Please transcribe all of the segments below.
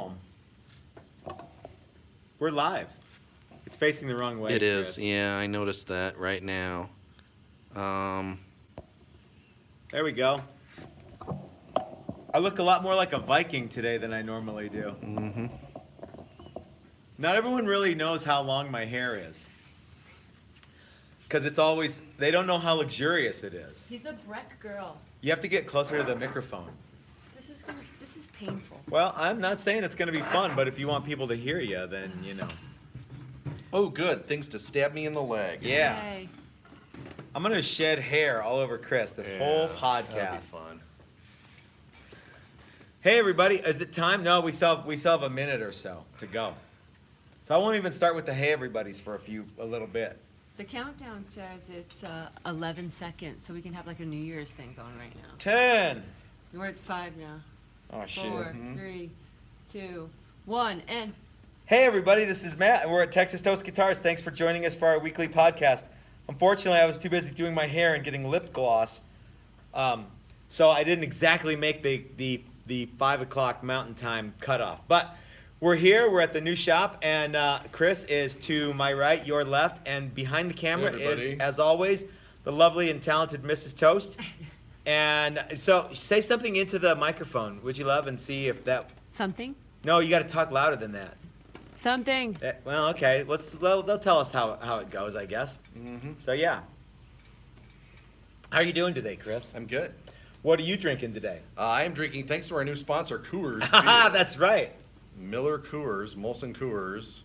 home. We're live. It's facing the wrong way. It is, Chris. yeah, I noticed that right now. There we go. I look a lot more like a Viking today than I normally do. Mm-hmm. Not everyone really knows how long my hair is. Because it's always, they don't know how luxurious it is. He's a Breck girl. You have to get closer to the microphone. This is painful. Well, I'm not saying it's going to be fun, but if you want people to hear you, then, you know. Oh, good. Things to stab me in the leg. Yeah. Yay. I'm going to shed hair all over Chris this whole That'd podcast. be fun. Hey, everybody. Is it time? No, we still have a minute or so to go. So I won't even start with the hey, everybody's for a little bit. The countdown says it's 11 seconds, so we can have like a New Year's thing going right now. 10. We're at 5 now. Oh, shit. 4, 3, 2, 1, and Hey, everybody. This is Matt, and we're at Texas Toast Guitars. Thanks for joining us for our weekly podcast. Unfortunately, I was too busy doing my hair and getting lip gloss, so I didn't exactly make the 5 o'clock Mountain Time cutoff. But we're here. We're at the new shop, and Chris is to my right, your left, and behind the camera Hey, is, everybody. as always, the lovely and talented Mrs. Toast. And so say something into the microphone, would you love, and see if that... something. No, you got to talk louder than that. Something. Well, okay. They'll tell us how it goes, I guess. Mm-hmm. So yeah. How are you doing today, Chris? I'm good. What are you drinking today? I am drinking, thanks to our new sponsor, Coors. Haha, Beer. that's right. Miller Coors, Molson Coors.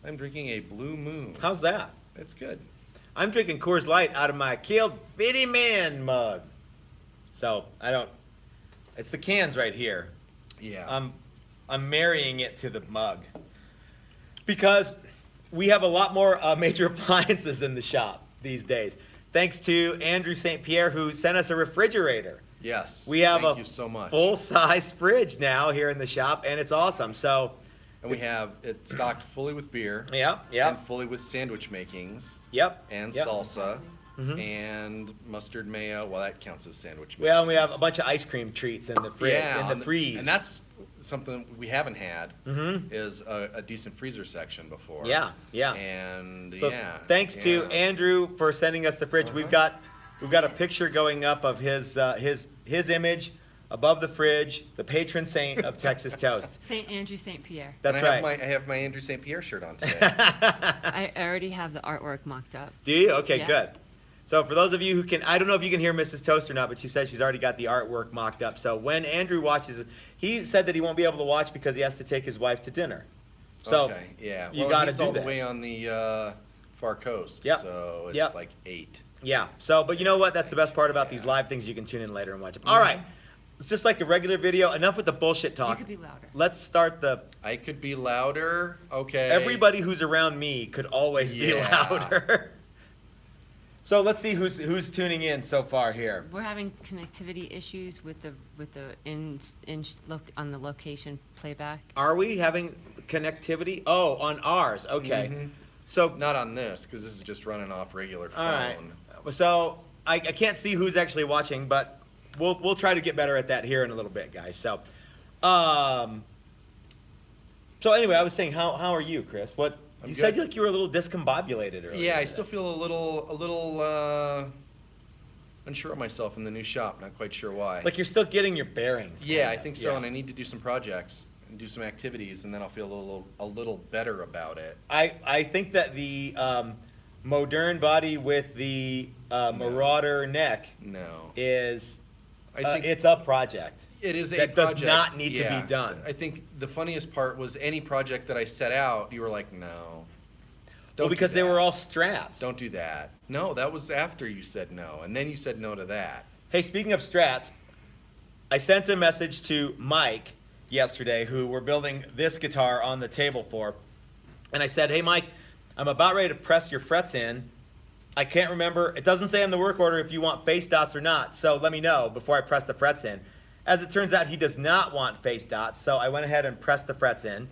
I'm drinking a Blue Moon. How's that? It's good. I'm drinking Coors Light out of my Killed Fitty Man mug. So it's the cans right here. Yeah. I'm marrying it to the mug because we have a lot more major appliances in the shop these days. Thanks to Andrew St. Pierre, who sent us a refrigerator. Yes. We have Thank a you so much. full-size fridge now here in the shop, and it's awesome. So, And we have it stocked fully with beer. Yep. And fully with sandwich makings. Yep. And yep. salsa. Mhm. And mustard mayo. Well, that counts as sandwich makings. Well, we have a bunch of ice cream treats in the fridge, in the freeze. And that's something we haven't had Mhm. is a decent freezer section before. Yeah, yeah. And So yeah. thanks to yeah. Andrew for sending us the fridge. We've got a picture going up of his image above the fridge, the patron saint of Texas Toast. St. Andrew, St. Pierre. That's And I right. have my Andrew St. Pierre shirt on today. I already have the artwork mocked up. Do you? Okay, Yeah. good. So for those of you who can, I don't know if you can hear Mrs. Toast or not, but she says she's already got the artwork mocked up. So when Andrew watches it, he said that he won't be able to watch because he has to take his wife to dinner. So okay, yeah. you Well, gotta he's do all that. the way on the far coast. Yep. So it's Yep. like 8. Yeah. So, but you know what? That's the best part about these live things. You can tune in later and watch them. All right. It's just like a regular video. Enough with the bullshit You talk. could be louder. Let's start the. I could be louder. Okay. Everybody who's around me could always be Yeah. louder. So let's see who's tuning in so far here. We're having connectivity issues with the look on the location playback. Are we having connectivity? Oh, on ours. Okay. Mhm. So Not on this, because this is just running off regular phone. all right. So I can't see who's actually watching, but we'll try to get better at that here in a little bit, guys. So, so anyway, I was saying, how are you, Chris? What I'm you said good. like you were a little discombobulated earlier. Yeah, I today. still feel a little unsure of myself in the new shop. Not quite sure why. like you're still getting your bearings. Yeah, I kinda. think so, Yeah. and I need to do some projects and do some activities, and then I'll feel a little better about it. I think that the modern body with the Marauder neck No, is I think it's a project. it is a that does project. not need to be Yeah. done. I think the funniest part was any project that I set out, you were like, no. Well, Don't do because they that. were all strats. Don't do that. No, that was after you said no, and then you said no to that. Hey, speaking of strats, I sent a message to Mike yesterday, who we're building this guitar on the table for. And I said, hey, Mike, I'm about ready to press your frets in. I can't remember. It doesn't say on the work order if you want face dots or not. So let me know before I press the frets in. As it turns out, he does not want face dots. So I went ahead and pressed the frets in.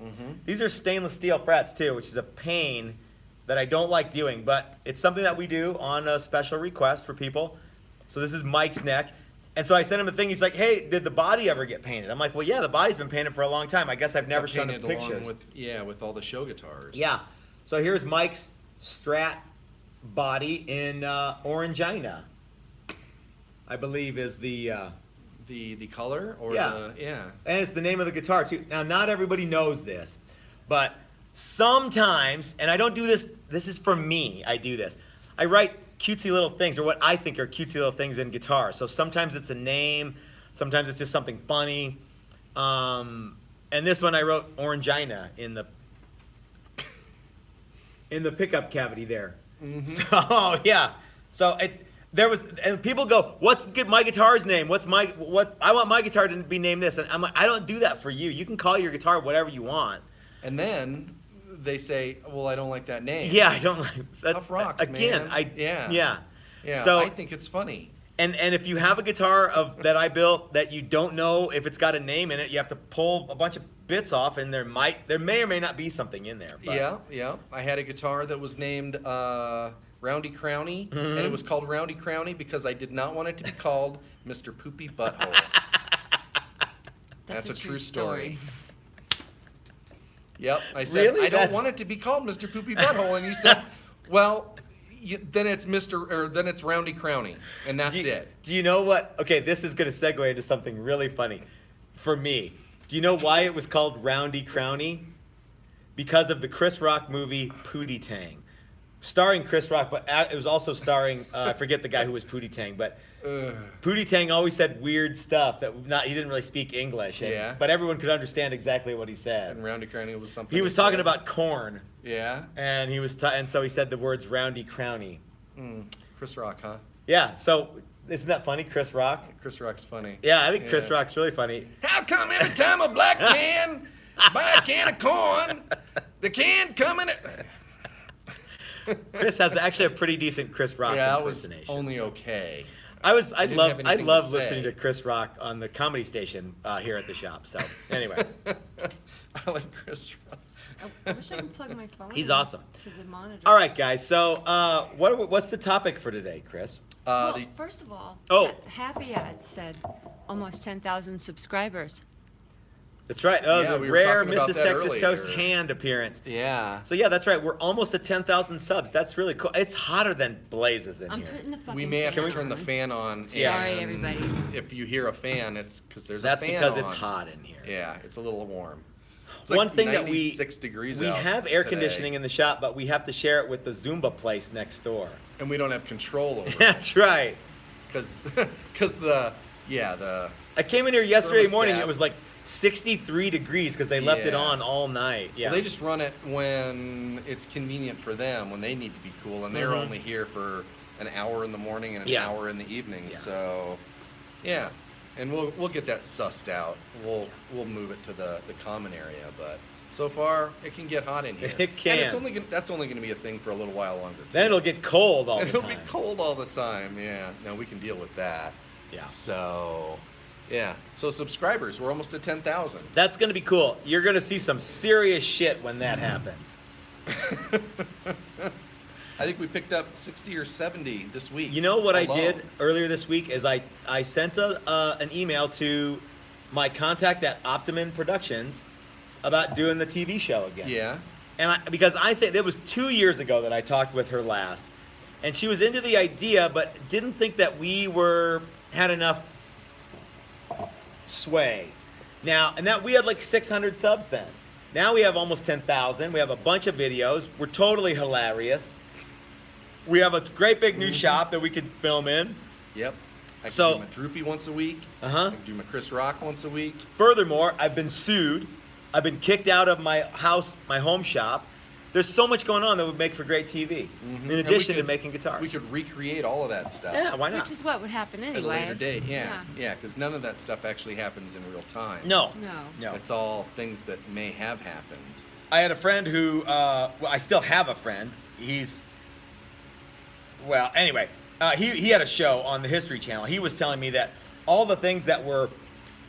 These are stainless steel frets, too, which is a pain that I don't like doing. But it's something that we do on a special request for people. So this is Mike's neck. And so I sent him a thing. He's like, "Hey, did the body ever get painted?" I'm like, "Well, yeah, the body's been painted for a long time. I guess I've never Got shown the painted along pictures." with all the show guitars. Yeah. So here's Mike's Strat body in Orangina, I believe is the. The color or Yeah. yeah. And it's the name of the guitar too. Now, not everybody knows this, but sometimes, and I don't do this. This is for me. I do this. I write cutesy little things, or what I think are cutesy little things in guitar. So sometimes it's a name, sometimes it's just something funny. And this one I wrote Orangina in the pickup cavity there. So yeah. So there was, and people go, "What's my guitar's name? What I want my guitar to be named this." And I'm like, I don't do that for you. You can call your guitar whatever you want. And then they say, "Well, I don't like that name." Yeah, I don't like that. Tough rocks, again. man. Yeah. Yeah. So I think it's funny. and if you have a guitar that I built that you don't know if it's got a name in it, you have to pull a bunch of bits off, and there may or may not be something in there. But. Yeah. I had a guitar that was named Roundy Crowny, and it was called Roundy Crowny because I did not want it to be called Mr. Poopy Butthole. That's a true story. Yep. I said, Really? I don't want it to be called Mr. Poopy Butthole. And you said, well, then it's Roundy Crowny. And that's it. Do you know what? Okay, this is going to segue into something really funny for me. Do you know why it was called Roundy Crowny? Because of the Chris Rock movie Pootie Tang. Starring Chris Rock, but it was also starring, I forget the guy who was Pootie Tang, but Pootie Tang always said weird stuff that he didn't really speak English, but everyone could understand exactly what he said. And Roundy Crowny was something. He was talking about corn. Yeah. And and so he said the words Roundy Crowny. Chris Rock, huh? Yeah, so isn't that funny, Chris Rock? Chris Rock's funny. Yeah, I think Chris Yeah. Rock's really funny. How come every time a black man buy a can of corn, the can come in it? Chris has actually a pretty decent Chris Rock Yeah, it was impersonation. only okay. I didn't have anything to love say. listening to Chris Rock on the comedy station here at the shop. So anyway, I like Chris Rock. I wish I could plug my phone. He's in awesome. To the monitor. All right, guys. So what's the topic for today, Chris? Well, first of all, Oh. Happy Ad said almost 10,000 subscribers. That's right. Oh, Yeah, the we were rare talking about Mrs. that Texas Toast earlier. hand appearance. Yeah. So yeah, that's right. We're almost at 10,000 subs. That's really cool. It's hotter than blazes in I'm here. putting the fucking We may have to fan turn the on. fan on. Yeah. Sorry, and everybody. If you hear a fan, it's because there's That's a fan because on. it's hot in here. Yeah, it's a little warm. It's One like thing that 96 degrees we out have air today, conditioning in the shop, but we have to share it with the Zumba place next door. and we don't have control over it That's right. because the I came in here yesterday morning. Thermostat. It was like 63 degrees because they left it Yeah. on all night. Yeah. well, they just run it when it's convenient for them, when they need to be cool, and they're Mhm. only here for an hour in the morning and an Yeah. hour in the evening. Yeah. So, yeah, and we'll get that sussed out. We'll move it to the common area, but so far it can get hot in here. It can. And that's only gonna be a thing for a little while longer. Too. Then it'll get cold all And the it'll time. be cold all the time. Yeah, no, we can deal with that. Yeah. So, yeah. So subscribers, we're almost at 10,000. That's gonna be cool. You're gonna see some serious shit when that happens. I think we picked up 60 or 70 this week. You know what I alone. did earlier this week is I sent an email to my contact at Optimum Productions about doing the TV show again. Yeah. And because I think it was 2 years ago that I talked with her last, and she was into the idea, but didn't think that we had enough sway. Now, and that we had like 600 subs then. Now we have almost 10,000. We have a bunch of videos. We're totally hilarious. We have a great big new shop that we could film in. Yep. I can So- do my Droopy once a week. Uh-huh. I can do my Chris Rock once a week. Furthermore, I've been sued. I've been kicked out of my house, my home shop. There's so much going on that would make for great TV. Mhm. In And we addition to could- making guitars. We could recreate all of that stuff. Yeah, why not? Which is what would happen At anyway. a later date. Yeah, because none of that stuff actually happens in real time. No. No. It's all things that may have happened. I had a friend who, well, I still have a friend. Anyway, he had a show on the History Channel. He was telling me that all the things that were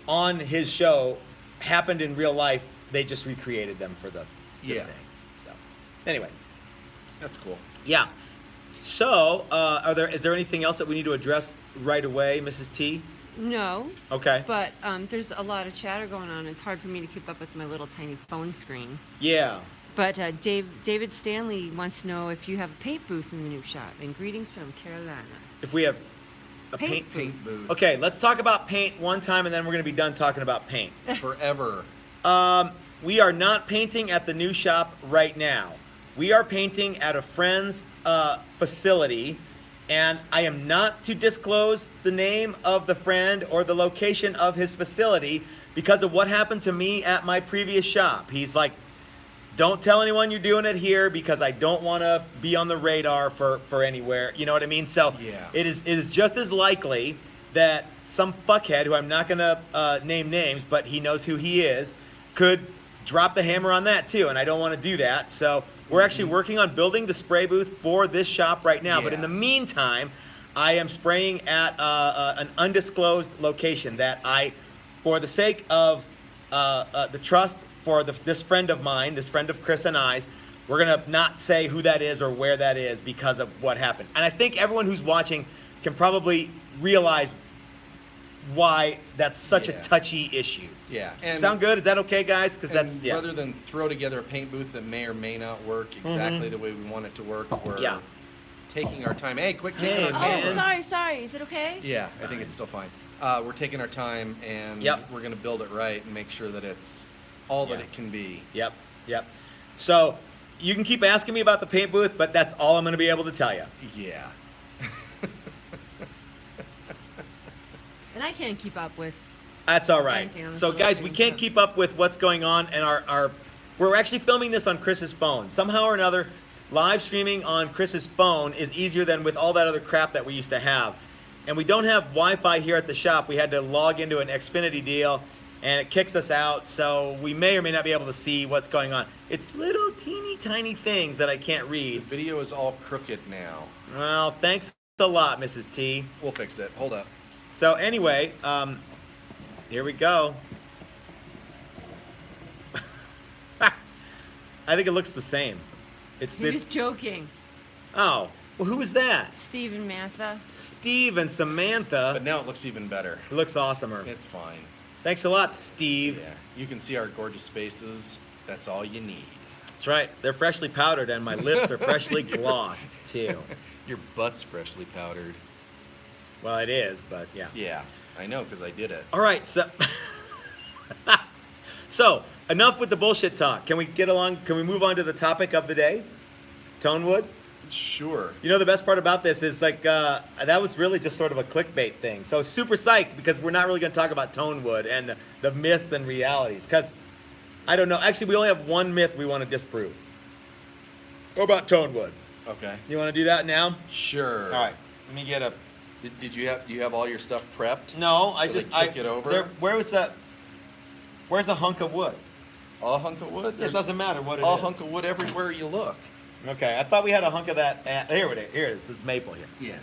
on his show happened in real life. They just recreated them for the Yeah. thing. So, anyway, That's cool. yeah. So, is there anything else that we need to address right away, Mrs. T? No, Okay. but there's a lot of chatter going on. It's hard for me to keep up with my little tiny phone screen. Yeah. But David Stanley wants to know if you have a paint booth in the new shop. And greetings from Carolina. If we have a Paint paint. Paint booth. Okay, let's talk about paint one time, and then we're gonna be done talking about paint. Forever. We are not painting at the new shop right now. We are painting at a friend's facility, and I am not to disclose the name of the friend or the location of his facility because of what happened to me at my previous shop. He's like, don't tell anyone you're doing it here because I don't want to be on the radar for anywhere. You know what I mean? So Yeah. it is just as likely that some fuckhead, who I'm not going to name names, but he knows who he is, could drop the hammer on that too, and I don't want to do that. So we're actually working on building the spray booth for this shop right now. But in Yeah. the meantime, I am spraying at an undisclosed location that for the sake of the trust for this friend of mine, this friend of Chris and I's, we're gonna not say who that is or where that is because of what happened. And I think everyone who's watching can probably realize why that's such a Yeah. touchy issue. Yeah. Sound good? Is that okay, guys? Because And that's, yeah. rather than throw together a paint booth that may or may not work exactly the way we want it to work, we're Yeah. taking our time. Hey, quick, Hey, taking our man. Oh, time. sorry. Is it okay? Yeah, I think it's still fine. We're taking our time and Yep. we're going to build it right and make sure that it's all that Yeah. it can be. Yep. So you can keep asking me about the paint booth, but that's all I'm gonna be able to tell you. Yeah. And I can't keep up with. That's all right. Anything on this So little guys, screen, we can't so- keep up with what's going on, and we're actually filming this on Chris's phone. Somehow or another, live streaming on Chris's phone is easier than with all that other crap that we used to have. And we don't have Wi-Fi here at the shop. We had to log into an Xfinity deal, and it kicks us out, so we may or may not be able to see what's going on. It's little teeny tiny things that I can't The read. video is all crooked now. Well, thanks a lot, Mrs. T. We'll fix it. Hold up. So anyway, here we go. I think it looks the same. He was It's joking. oh, well, who was that? Steve and Matha. Steve and Samantha. But now it looks even better. It looks awesomer. It's fine. Thanks a lot, Steve. Yeah. You can see our gorgeous faces. That's all you need. That's right. They're freshly powdered, and my lips are freshly glossed too. Your butt's freshly powdered. Well, it is, but yeah. Yeah, I know because I did it. All right, so so enough with the bullshit talk. Can we get along? Can we move on to the topic of the day? Tonewood. Sure. You know, the best part about this is like that was really just sort of a clickbait thing. So super psyched because we're not really going to talk about Tonewood and the myths and realities. Because I don't know. Actually, we only have one myth we want to disprove. What about Tonewood? Okay. You want to do that now? Sure. All right. Let me get a. Did you have all your stuff prepped? No, I So just they kick it over? Where's the hunk of wood? A hunk of wood? It There's doesn't matter what it a is. hunk of wood everywhere you look. Okay, I thought we had a hunk of that. Here it is. Here it is. This is maple here. Yeah. It's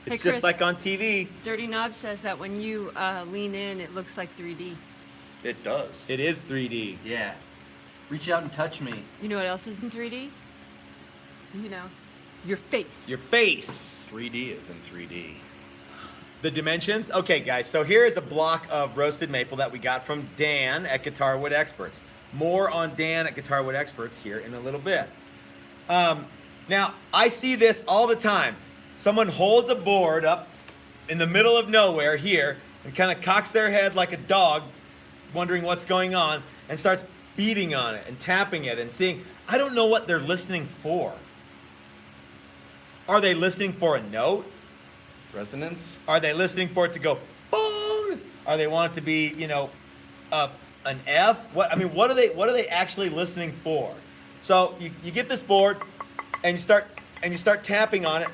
Hey, just Chris. like on TV. Dirty Knob says that when you lean in, it looks like 3D. It does. It is 3D. Yeah. Reach out and touch me. You know what else is in 3D? You know, your face. Your face. 3D is in 3D. The dimensions? Okay, guys, so here is a block of roasted maple that we got from Dan at Guitar Wood Experts. More on Dan at Guitar Wood Experts here in a little bit. Now, I see this all the time. Someone holds a board up in the middle of nowhere here and kind of cocks their head like a dog, wondering what's going on, and starts beating on it and tapping it and seeing. I don't know what they're listening for. Are they listening for a note? Resonance? Are they listening for it to go boom? Are they want it to be, you know, an F? What I mean, what are they actually listening for? So you get this board and you start tapping on it.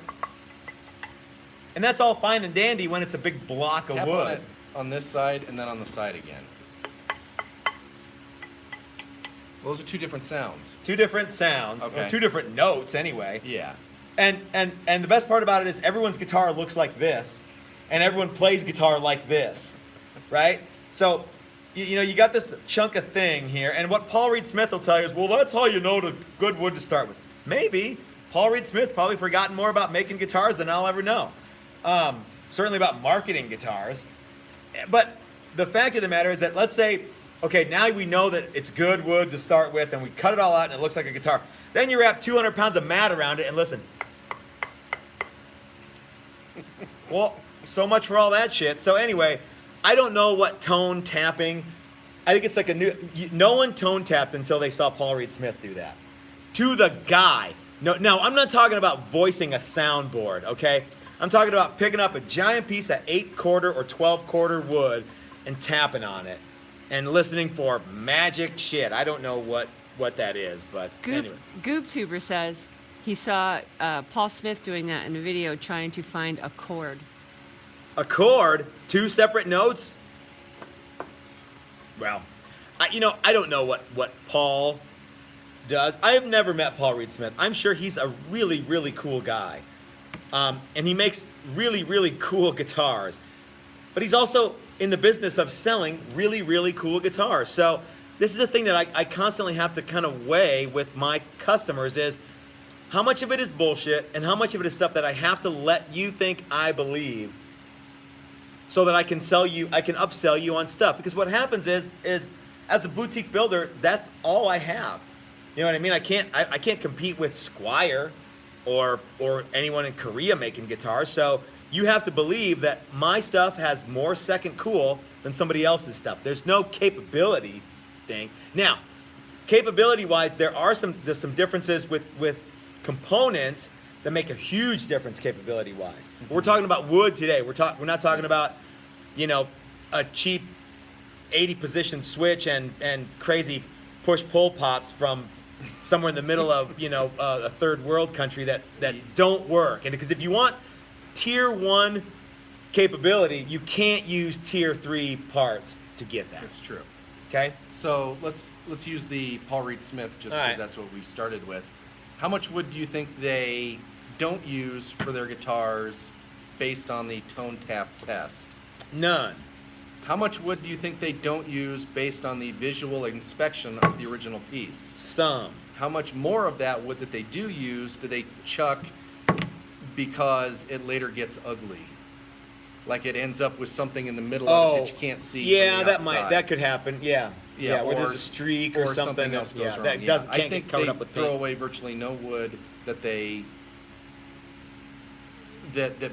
And that's all fine and dandy when it's a big block of Tap wood. on it on this side and then on the side again. Those are two different sounds. Two different sounds, or Okay. two different notes anyway. Yeah. And the best part about it is everyone's guitar looks like this, and everyone plays guitar like this, right? So, you know, you got this chunk of thing here, and what Paul Reed Smith will tell you is, well, that's how you know the good wood to start with. Maybe. Paul Reed Smith's probably forgotten more about making guitars than I'll ever know. Certainly about marketing guitars. But the fact of the matter is that, let's say, okay, now we know that it's good wood to start with, and we cut it all out and it looks like a guitar. Then you wrap 200 pounds of mat around it and listen. Well, so much for all that shit. So anyway, I don't know what tone tapping. I think it's like no one tone tapped until they saw Paul Reed Smith do that. To the guy. No, I'm not talking about voicing a soundboard, okay? I'm talking about picking up a giant piece of 8-quarter or 12-quarter wood and tapping on it and listening for magic shit. I don't know what that is, but anyway. GoobTuber says he saw Paul Smith doing that in a video trying to find a chord. A chord? 2 separate notes? Well, I don't know what Paul does. I have never met Paul Reed Smith. I'm sure he's a really, really cool guy. And he makes really, really cool guitars. But he's also in the business of selling really, really cool guitars. So this is a thing that I constantly have to kind of weigh with my customers is how much of it is bullshit and how much of it is stuff that I have to let you think I believe so that I can upsell you on stuff. Because what happens is as a boutique builder, that's all I have. You know what I mean? I can't compete with Squier or anyone in Korea making guitars. So you have to believe that my stuff has more second cool than somebody else's stuff. There's no capability thing. Now, capability-wise, there's some differences with components that make a huge difference capability-wise. Mm-hmm. We're talking about wood today. We're not talking about, a cheap 80-position switch and crazy push-pull pots from somewhere in the middle of a third world country that don't work. And because if you want tier 1 capability, you can't use tier 3 parts to get that. That's true. Okay. So let's use the Paul Reed Smith just All because right. that's what we started with. How much wood do you think they don't use for their guitars based on the tone tap test? None. How much wood do you think they don't use based on the visual inspection of the original piece? Some. How much more of that wood that they do use do they chuck because it later gets ugly? Like it ends up with something in the middle of it that you can't see. Yeah, from the that outside. could happen. Yeah. Yeah, where or there's a streak or something else goes wrong. that Yeah. I can't think get covered they up with throw paint. away virtually no wood that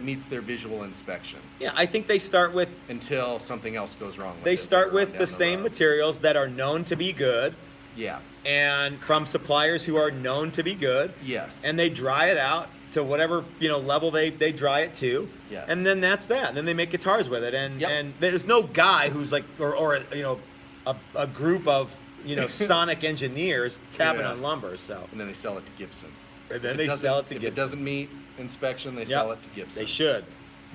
meets their visual inspection Yeah, I think they start with until something else goes wrong. With they it start later on with down the same road. materials that are known to be good Yeah. and from suppliers who are known to be good. Yes. And they dry it out to whatever level they dry it to. Yes. And then that's that. And then they make guitars with it. And Yep. and there's no guy who's like or a group of sonic engineers tapping Yeah. on lumber. So And then they sell it to Gibson. and then If it they doesn't- sell it to If Gibson. it doesn't meet inspection, they Yep. sell it to Gibson. They should.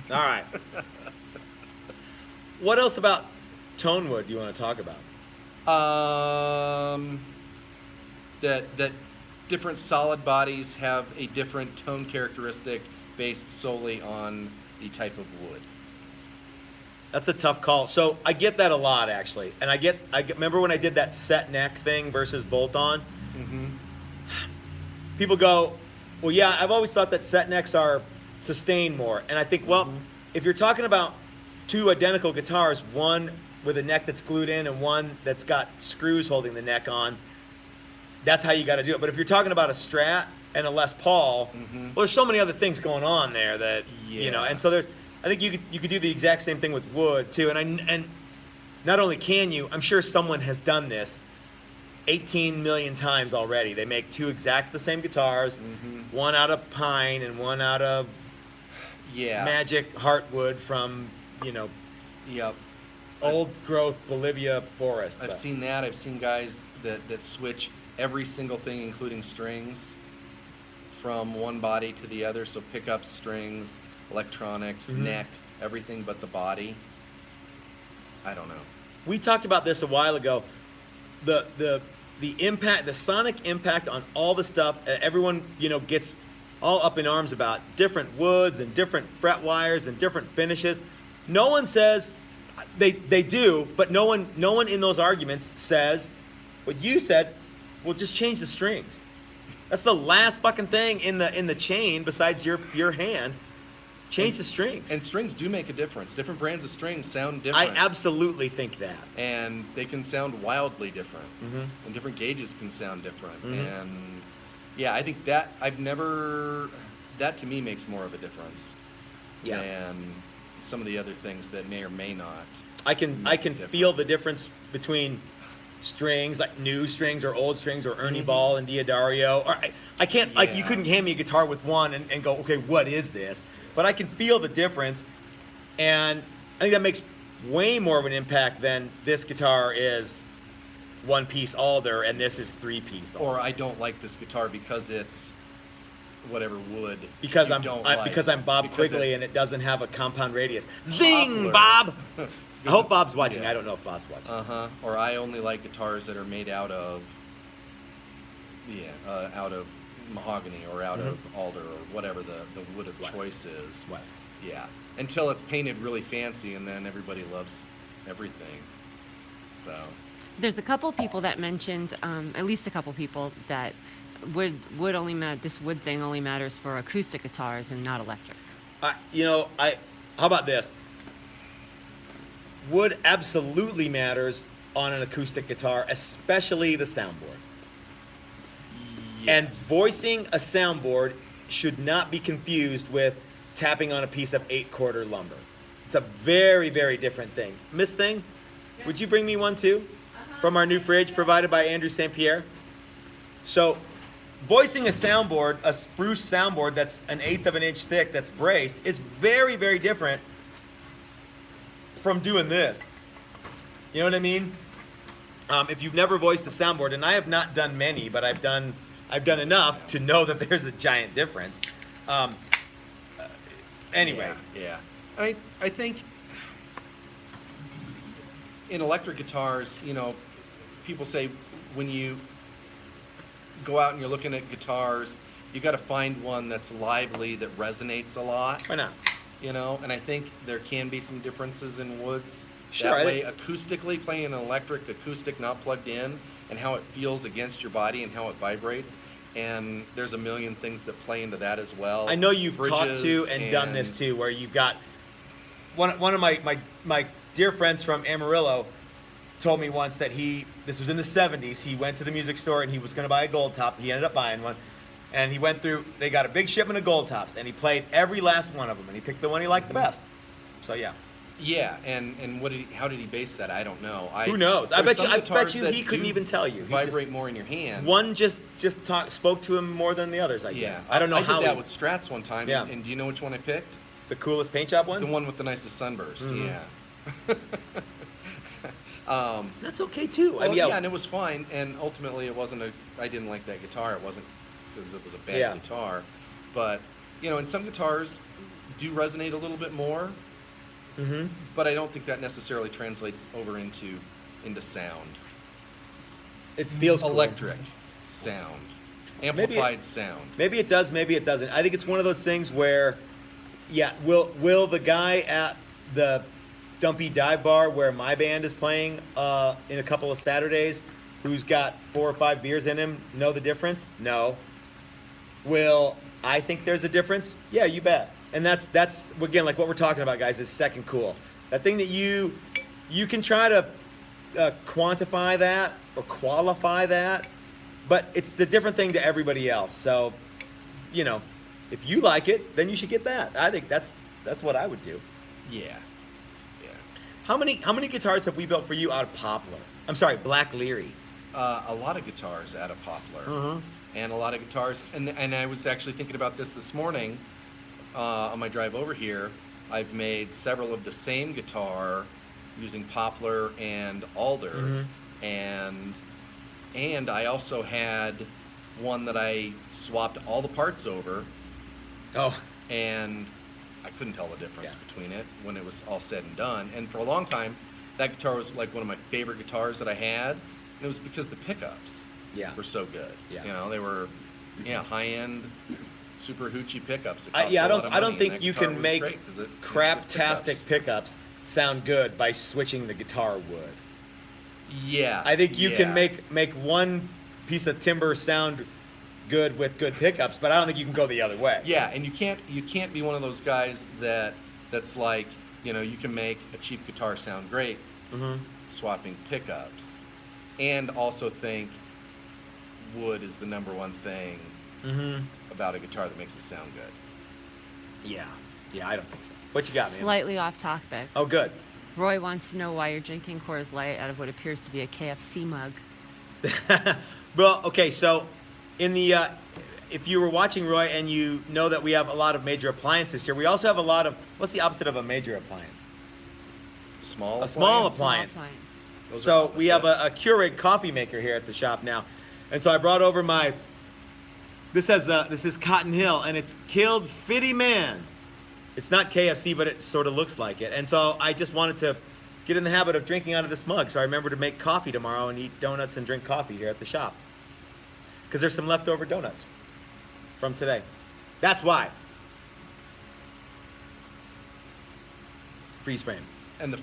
All right. What else about tone wood do you want to talk about? That different solid bodies have a different tone characteristic based solely on the type of wood. That's a tough call. So I get that a lot actually, and remember when I did that set neck thing versus bolt on. Mm-hmm. People go, well, yeah, I've always thought that set necks are sustain more, and I think, well, if you're talking about 2 identical guitars, one with a neck that's glued in and one that's got screws holding the neck on, that's how you got to do it. But if you're talking about a Strat and a Les Paul, well, there's so many other things going on there that Yeah. and so there's. I think you could do the exact same thing with wood too, and not only can you, I'm sure someone has done this 18 million times already. They make 2 exact the same guitars, one out of pine and one out of Yeah. magic heartwood from Yep. old growth Bolivia forest. I've But- seen that. I've seen guys that switch every single thing, including strings, from one body to the other. So pickups, strings, electronics, neck, everything but the body. I don't know. We talked about this a while ago. The impact, the sonic impact on all the stuff. Everyone gets all up in arms about different woods and different fret wires and different finishes. No one says they do, but no one in those arguments says what you said. Well, just change the strings. That's the last fucking thing in the chain besides your hand. change the strings. And strings do make a difference. Different brands of strings sound I different. absolutely think that. And they can sound wildly different. Mhm. And different gauges can sound different. Mhm. And yeah, I think that that to me makes more of a difference Yeah. than some of the other things that may or may not. I can make a feel the difference. difference between strings, like new strings or old strings, or Ernie Mhm. Ball and Diodario. Or I can't, like, you Yeah. couldn't hand me a guitar with one and go, okay, what is this? But I can feel the difference, and I think that makes way more of an impact than this guitar is one piece alder and this is 3-piece alder. Or I don't like this guitar because it's whatever wood. because you I'm don't because like. I'm Bob Because Quigley it's and it doesn't have a compound radius. Zing, poplar. Bob! I hope It's- Bob's watching. yeah. I don't know if Bob's watching. Uh-huh. Or I only like guitars that are made out of out of mahogany or out of alder or whatever the wood of Right. choice is. Right. Yeah. Until it's painted really fancy and then everybody loves everything. So There's a couple people that mentioned, at least a couple people, that wood only this wood thing only matters for acoustic guitars and not electric. How about this? Wood absolutely matters on an acoustic guitar, especially the soundboard. And yes. voicing a soundboard should not be confused with tapping on a piece of 8-quarter lumber. It's a very, very different thing. Miss Thing, would you bring me one too? From our new fridge provided by Andrew St. Pierre. So, voicing a soundboard, a spruce soundboard that's 1/8 of an inch thick, that's braced, is very, very different from doing this. You know what I mean? If you've never voiced a soundboard, and I have not done many, but I've done enough to know that there's a giant difference. Anyway, Yeah. I think in electric guitars, people say when you go out and you're looking at guitars, you got to find one that's lively, that resonates a lot. why not? And I think there can be some differences in woods. Sure, That I way, think- acoustically playing an electric acoustic not plugged in, and how it feels against your body and how it vibrates. And there's a million things that play into that as well. I know you've talked to Bridges and done this too, where you've got one of my dear friends from Amarillo told me once that this was in the 70s, he went to the music store and he was going to buy a gold top. He ended up buying one, and he went through, they got a big shipment of gold tops, and he played every last one of them, and he picked the one he liked the best. So yeah. Yeah, and how did he base that? I don't know. Who knows? I there's bet you- some I bet guitars you that he couldn't do even tell you. He Vibrate more in your hand. One just spoke to him more than the others, I Yeah, guess. I don't know how I did that he- with Strats one time. Yeah. And do you know which one I picked? the coolest paint job one. The one with the nicest sunburst. Mhm. Yeah. That's okay too. Well, yeah. yeah, and it was fine. And ultimately, I didn't like that guitar. It wasn't because it was a bad Yeah. guitar. But and some guitars do resonate a little bit more. Mm-hmm. But I don't think that necessarily translates over into sound. It feels cool. Electric sound, amplified sound. Maybe it does, maybe it doesn't. I think it's one of those things where, yeah, will the guy at the Dumpy Dive Bar where my band is playing in a couple of Saturdays, who's got 4 or 5 beers in him, know the difference? No. Will I think there's a difference? Yeah, you bet. And that's again, like what we're talking about, guys, is second cool. That thing that you can try to quantify that or qualify that, but it's the different thing to everybody else. So, if you like it, then you should get that. I think that's what I would do. Yeah. Yeah. How many guitars have we built for you out of Poplar? I'm sorry, Black Leary. A lot of guitars out of Poplar. Mm-hmm. And a lot of guitars. And I was actually thinking about this morning on my drive over here. I've made several of the same guitar using Poplar and Alder. Mhm. And I also had one that I swapped all the parts over, Oh, and I couldn't tell the difference Yeah. between it when it was all said and done. And for a long time, that guitar was like one of my favorite guitars that I had, and it was because the pickups yeah. were so good. Yeah. They were high-end, super hoochie pickups. It I cost a lot of don't money, and think that you guitar can was make great 'cause it had good crap-tastic pickups sound good by switching the guitar wood. Yeah. I think you yeah. can make one piece of timber sound good with good pickups, but I don't think you can go the other way. Yeah, and you can't be one of those guys that's like, you can make a cheap guitar sound great, swapping pickups, and also think wood is the number one thing about a guitar that makes it sound good. Yeah, I don't think so. What you got, man? Slightly off topic. Oh, good. Roy wants to know why you're drinking Coors Light out of what appears to be a KFC mug. Well, okay, so in the if you were watching Roy and you know that we have a lot of major appliances here, we also have a lot of, what's the opposite of a major appliance? Small A small appliance? appliance. Those are So we have opposite. a Keurig coffee maker here at the shop now, and so I brought over this is Cotton Hill, and it's Killed Fitty Man. It's not KFC, but it sort of looks like it, and so I just wanted to get in the habit of drinking out of this mug, so I remember to make coffee tomorrow and eat donuts and drink coffee here at the shop, because there's some leftover donuts from today. That's why. Freeze frame. And the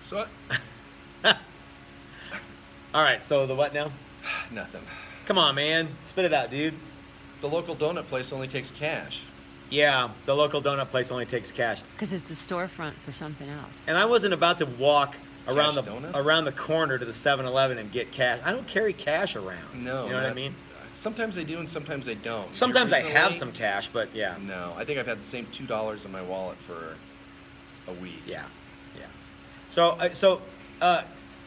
so All right, so the what now? nothing. Come on, man. Spit it out, dude. The local donut place only takes cash. Yeah, the local donut place only takes cash. Because it's a storefront for something else. And I wasn't about to walk around Cash donuts? around the corner to the 7-Eleven and get cash. I don't carry cash around. No. You know what I mean? Sometimes I do and sometimes I don't. Sometimes I have Recently, some cash, but yeah. No, I think I've had the same $2 in my wallet for a week. Yeah. So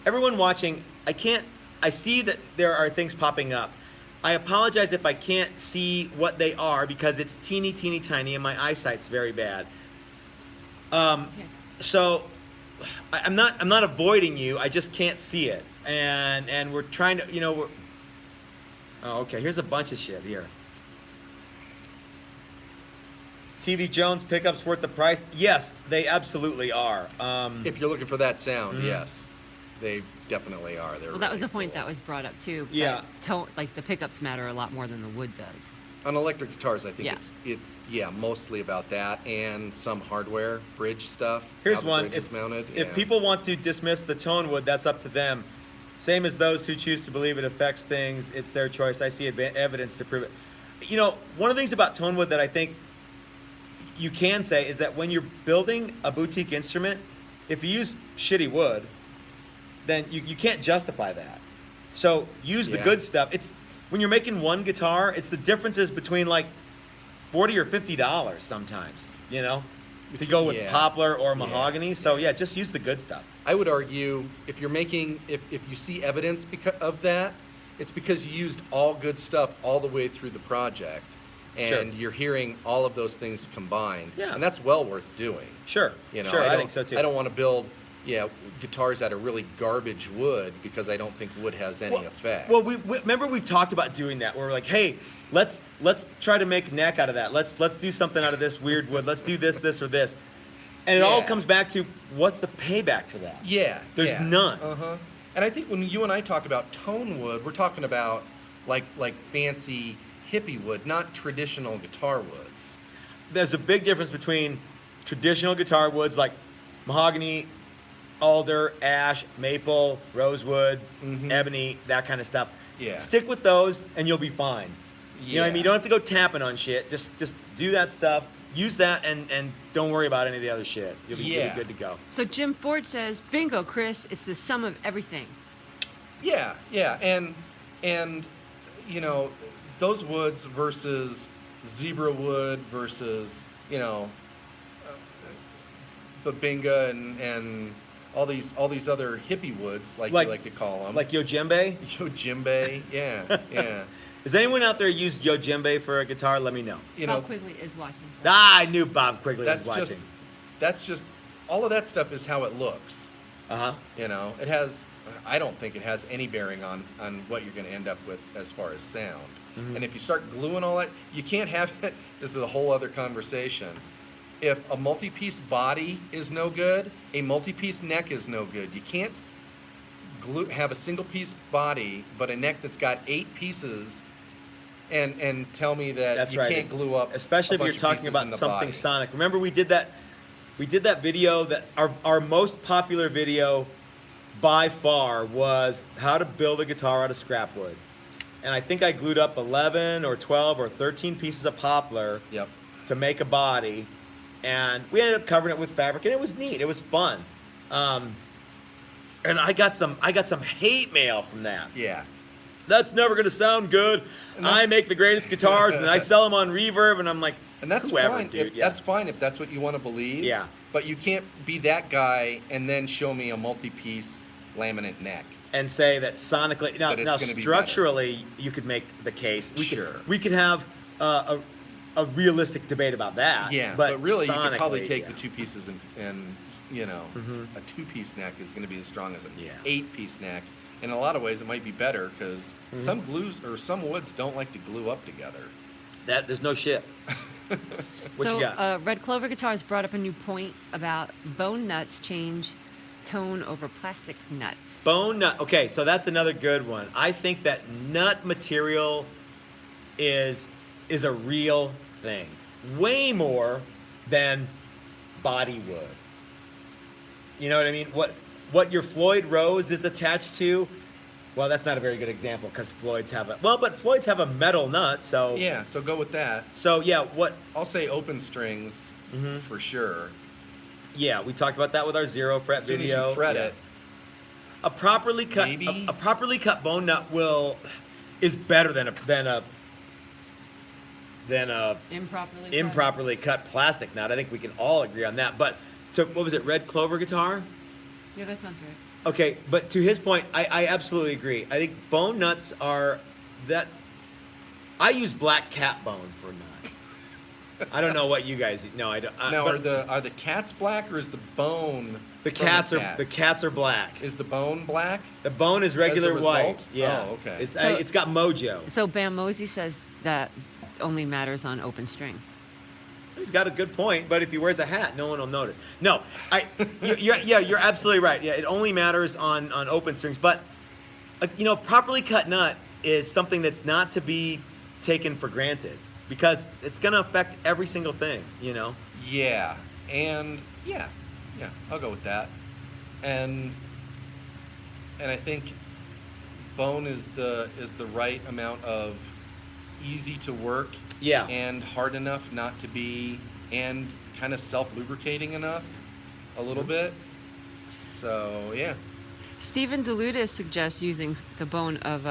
everyone watching, I see that there are things popping up. I apologize if I can't see what they are because it's teeny tiny and my eyesight's very bad. So I'm not avoiding you. I just can't see it, and we're trying to, oh, okay. Here's a bunch of shit here. TV Jones pickups worth the price? Yes, they absolutely are. If you're looking for that sound, Mhm. yes, they definitely are. They're Well, that was really a point cool. that was brought up too. Yeah. Like the pickups matter a lot more than the wood does. On electric guitars, I think Yeah. it's mostly about that and some hardware, bridge stuff. Here's how the one. bridge is mounted. If yeah. people want to dismiss the tone wood, that's up to them. Same as those who choose to believe it affects things. It's their choice. I see evidence to prove it. One of the things about tone wood that I think you can say is that when you're building a boutique instrument, if you use shitty wood, then you can't justify that. So use the Yeah. good stuff. It's when you're making one guitar, it's the differences between like $40 or $50 sometimes, to go with Yeah. poplar or Yeah. mahogany. So yeah, just use the good stuff. I would argue if you see evidence of that, it's because you used all good stuff all the way through the project, and Sure. you're hearing all of those things combined. Yeah. And that's well worth doing. Sure. Sure, I think so too. I don't want to build guitars out of really garbage wood because I don't think wood has any effect. Well, we remember we've talked about doing that. Where we're like, hey, let's try to make neck out of that. Let's do something out of this weird wood. Let's do this, or this, and it all Yeah. comes back to what's the payback for that? Yeah. There's yeah. none. Uh-huh. And I think when you and I talk about tone wood, we're talking about like fancy hippie wood, not traditional guitar woods. There's a big difference between traditional guitar woods like mahogany, alder, ash, maple, rosewood, Mhm. ebony, that kind of stuff. Yeah. Stick with those and you'll be fine. You know what I mean? You don't have to go tapping on shit. Just do that stuff. Use that and don't worry about any of the other shit. You'll be good to go. So Jim Ford says, "Bingo, Chris. It's the sum of everything." Yeah, and those woods versus zebra wood versus Babinga and all these other hippie woods like you like to call them, Like Yojimbe? Yojimbe. Yeah. Has anyone out there used Yojimbe for a guitar? Let me know. Bob Quigley is watching. I knew Bob Quigley was That's watching. just all of that stuff is how it looks. Uh-huh. It has. I don't think it has any bearing on what you're going to end up with as far as sound. Mhm. And if you start gluing all that, you can't have it. This is a whole other conversation. If a multi-piece body is no good, a multi-piece neck is no good. You can't have a single-piece body, but a neck that's got 8 pieces, and tell me that That's you right. can't glue up. Especially a if you're bunch of talking pieces about in the something body. sonic. Remember we did that video that our most popular video by far was how to build a guitar out of scrap wood. and I think I glued up 11 or 12 or 13 pieces of poplar Yep. to make a body, and we ended up covering it with fabric, and it was neat. It was fun. And I got some hate mail from that. Yeah. That's never gonna sound good. And I that's- make the greatest guitars, and I sell them on Reverb, and I'm like, And that's whoever, fine. dude. That's fine if that's what you want to believe. Yeah. But you can't be that guy and then show me a multi-piece laminate neck. And say that sonically, now, That it's now gonna be structurally, you could make the case. Sure. We could have a realistic debate about that. Yeah. But really, you could probably sonically, take yeah. the 2 pieces and you know, Mhm. a 2-piece neck is going to be as strong as an Yeah. 8-piece neck. In a lot of ways, it might be better because Mhm. some glues or some woods don't like to glue up together. That there's no shit. What so, you got? Red Clover Guitars brought up a new point about bone nuts change tone over plastic nuts. Bone nut. Okay, so that's another good one. I think that nut material is a real thing, way more than body wood. You know what I mean? What your Floyd Rose is attached to? Well, that's not a very good example because Floyd's have a metal nut. So Yeah, so go with that. So yeah, what? I'll say open strings Mhm. for sure. Yeah, we talked about that with our zero fret As soon video. as you fret Yeah. it, A properly cut Maybe. a properly cut bone nut is better than a Improperly. cut. improperly cut plastic nut. I think we can all agree on that. But to what was it, Red Clover guitar? Yeah, that sounds right. Okay, but to his point, I absolutely agree. I think bone nuts are that. I use black cat bone for nut. I don't know what you guys. No, I don't. now but are the cats black or is the bone? the from cats are black. Is the bone black? The bone is regular white. result? Yeah. Oh, okay. It's So- it's got mojo. So Bam Mosey says that only matters on open strings. He's got a good point, but if he wears a hat, no one will notice. No, you're absolutely right. Yeah, it only matters on open strings, but properly cut nut is something that's not to be taken for granted because it's going to affect every single thing. Yeah, and yeah, I'll go with that. And I think bone is the right amount of easy to work Yeah. and hard enough not to be, and kind of self-lubricating enough a little bit. So yeah. Steven DeLutis suggests using the bone of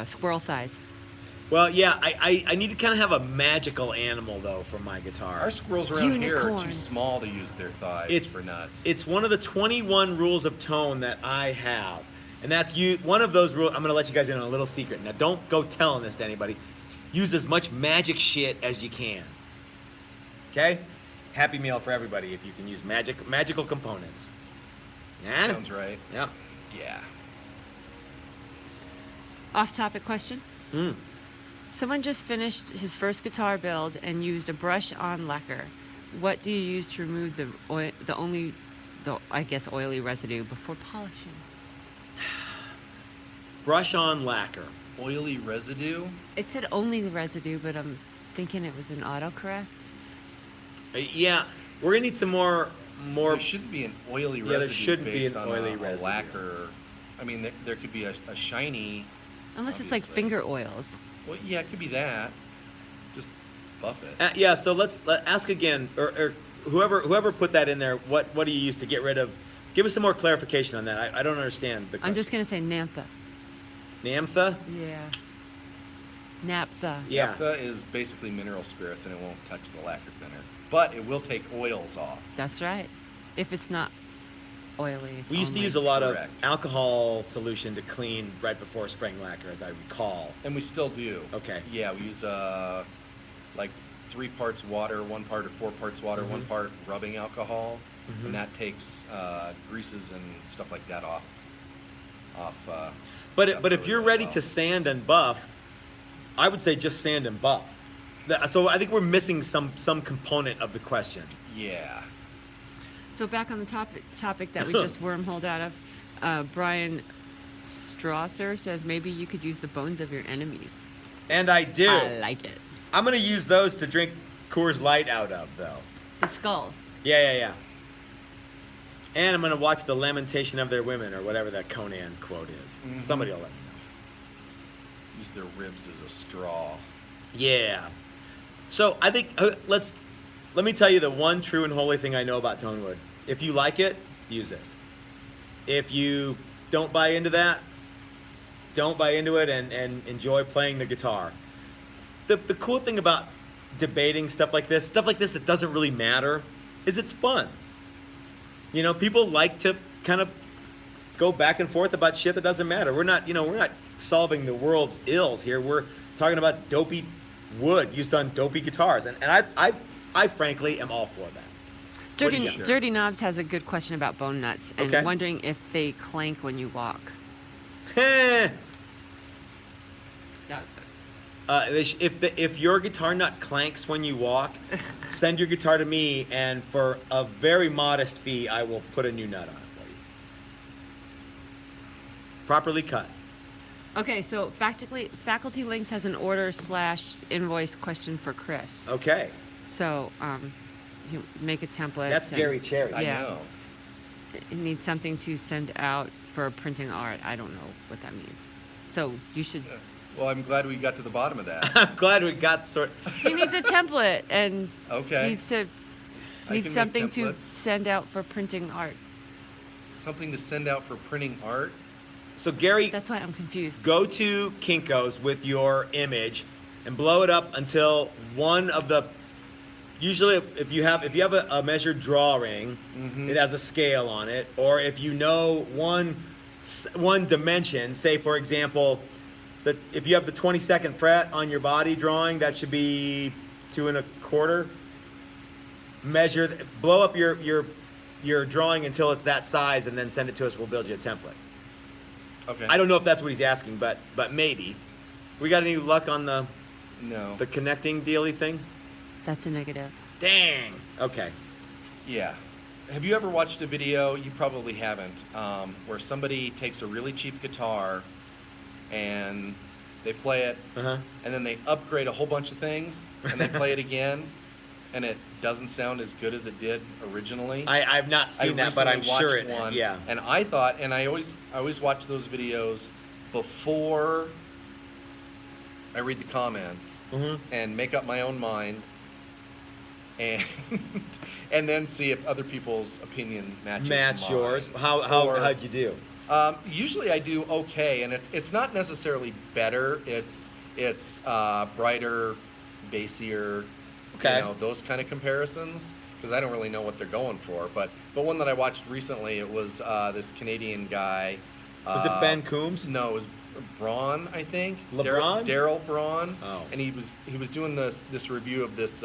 squirrel thighs. Well, yeah, I need to kind of have a magical animal though for my guitar. Our squirrels around here are too Unicorns. small to use their thighs for nuts. It's one of the 21 rules of tone that I have. And that's one of those rules. I'm going to let you guys in on a little secret. Now, don't go telling this to anybody. Use as much magic shit as you can. Okay? Happy meal for everybody if you can use magical components. Yeah? Sounds right. Yep. Yeah. Off-topic question. Mm. Someone just finished his first guitar build and used a brush-on lacquer. What do you use to remove the oily residue before polishing? Brush on lacquer. Oily residue. It said only the residue, but I'm thinking it was an autocorrect. Yeah, we're going to need some more. There shouldn't be an oily residue there shouldn't be based an on oily a residue. lacquer. I mean, there could be a shiny. Unless it's like Obviously. finger oils. Well, yeah, it could be that. Just buff it. Yeah, so let's ask again, or whoever put that in there, what do you use to get rid of? Give us some more clarification on that. I don't understand the question. I'm just going to say naphtha. Naphtha? Yeah. Naphtha. Yeah. Naphtha is basically mineral spirits, and it won't touch the lacquer thinner, but it will take oils off. That's right. If it's not oily, it's We used to only- use a lot of Correct. alcohol solution to clean right before spraying lacquer, as I recall. And we still do. Okay. Yeah, we use like 3 parts water, 1 part or 4 parts water, 1 part rubbing alcohol, Mhm. and that takes greases and stuff like that off. But stuff if really, you're really ready well. to sand and buff, I would say just sand and buff. So I think we're missing some component of the question. Yeah. So back on the topic that we just wormholed out of, Brian Strasser says maybe you could use the bones of your enemies. And I do. I like it. I'm going to use those to drink Coors Light out of, though. The skulls. Yeah. And I'm going to watch The Lamentation of Their Women, or whatever that Conan quote is. Mhm. Somebody will let me use their ribs as a straw. Yeah. So I think let me tell you the one true and holy thing I know about Tonewood. If you like it, use it. If you don't buy into that, don't buy into it and enjoy playing the guitar. The cool thing about debating stuff like this that doesn't really matter, is it's fun. You know, people like to kind of go back and forth about shit that doesn't matter. We're not solving the world's ills here. We're talking about dopey wood used on dopey guitars, and I frankly am all for that. What do you got? Dirty Knobs has a good question about bone nuts and Okay. wondering if they clank when you walk. Heh. That was good. If your guitar nut clanks when you walk, send your guitar to me, and for a very modest fee, I will put a new nut on it for you. Properly cut. Okay, so Faculty Links has an order/invoice question for Chris. Okay. So, you make a template. That's and Gary Cherry. I Yeah. know. It needs something to send out for printing art. I don't know what that means. So you should. Well, I'm glad we got to the bottom of that. I'm glad we got He needs a template and Okay. needs I can make something to templates. send out for printing art. Something to send out for printing art. So Gary, That's why I'm confused. go to Kinko's with your image and blow it up until one of the. Usually, if you have a measured drawing, it has a scale on it, or if you know one dimension, say for example, that if you have the 22nd fret on your body drawing, that should be 2 1/4. Blow up your drawing until it's that size, and then send it to us. We'll build you a template. Okay. I don't know if that's what he's asking, but maybe. We got any luck on the No. connecting dealy thing? That's a negative. Dang. Okay. Yeah. Have you ever watched a video, you probably haven't, where somebody takes a really cheap guitar and they play it, Uh-huh. and then they upgrade a whole bunch of things, and they play it again, and it doesn't sound as good as it did originally? I've not seen that, but I'm recently sure watched it. one, Yeah. And I thought, and I always watch those videos before I read the comments Mhm. and make up my own mind, and and then see if other people's opinion matches Match mine. yours. Or- How'd you do? Usually I do okay, and it's not necessarily better. It's brighter, bassier, Okay. you know, those kind of comparisons, because I don't really know what they're going for. But one that I watched recently, it was this Canadian guy. Was it Ben Coombs? No, it was Braun, I think. LeBron? Daryl Braun. Oh. And he was doing this review of this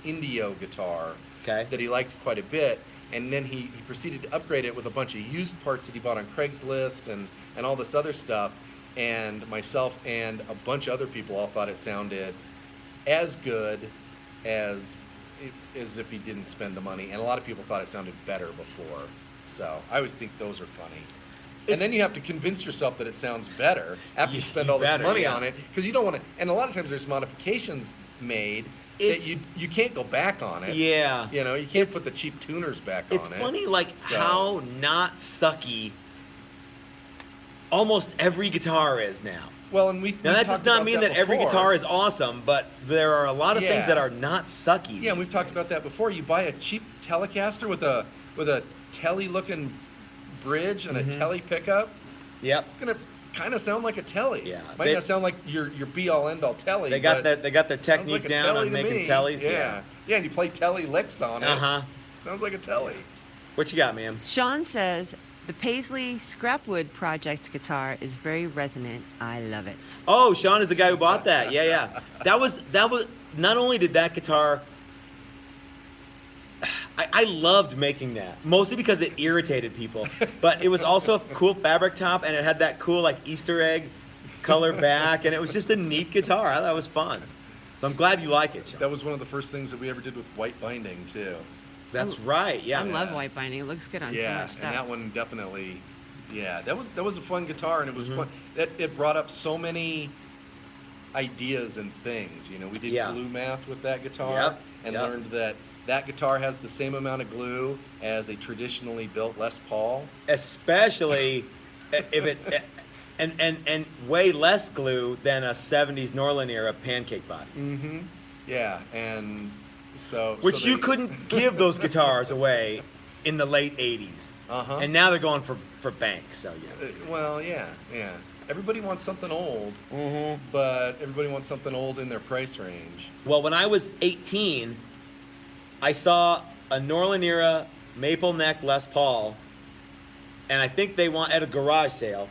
Indio guitar Okay. that he liked quite a bit, and then he proceeded to upgrade it with a bunch of used parts that he bought on Craigslist and all this other stuff. And myself and a bunch of other people all thought it sounded as good as if he didn't spend the money, and a lot of people thought it sounded better before. So I always think those are funny. It's- And then you have to convince yourself that it sounds better after you You spend all this better, money yeah. on it, because you don't want to. And a lot of times there's modifications made It's- that you can't go back on it. Yeah. You know, you can't It's- put the cheap tuners back It's on it. funny, like So- how not sucky almost every guitar is now. Well, and we Now that does talked not about mean that every before. guitar is awesome, but there are a lot of things Yeah. that are not sucky. Yeah, and these we've talked days. about that before. You buy a cheap Telecaster with a Tele looking bridge and a Tele pickup. Yep. It's gonna kind of sound like a Tele. Yeah, Might they- not sound like your be all end all Tele. They got but their sounds technique like a down Tele on to making me. tellies. Yeah, and you play Tele licks on it. Uh-huh. Sounds like a Tele. What you got, ma'am? Sean says the Paisley Scrapwood Project guitar is very resonant. I love it. Oh, Sean is the guy who bought that. Yeah. That was not only did that guitar I loved making that, mostly because it irritated people, but it was also a cool fabric top, and it had that cool like Easter egg color back, and it was just a neat guitar. I thought it was fun. So I'm glad you like it, Sean. That was one of the first things that we ever did with white binding too. That's right. Yeah. I love white binding. It looks good on so Yeah, much and stuff. that one definitely. Yeah, that was a fun guitar, and it Mm-hmm. was fun. It brought up so many ideas and things. You know, we did Yeah. glue math with that guitar, Yep, and yep. learned that guitar has the same amount of glue as a traditionally built Les Paul. Especially if it. and way less glue than a 70s Norland era pancake body. Mm-hmm. Yeah, and so Which so you they- couldn't give those guitars away in the late 80s. Uh-huh. And now they're going for bank, so yeah. Well, yeah. Everybody wants something old, Mm-hmm. but everybody wants something old in their price range. Well, when I was 18, I saw a Norland era maple neck Les Paul, and I think they want at a garage sale,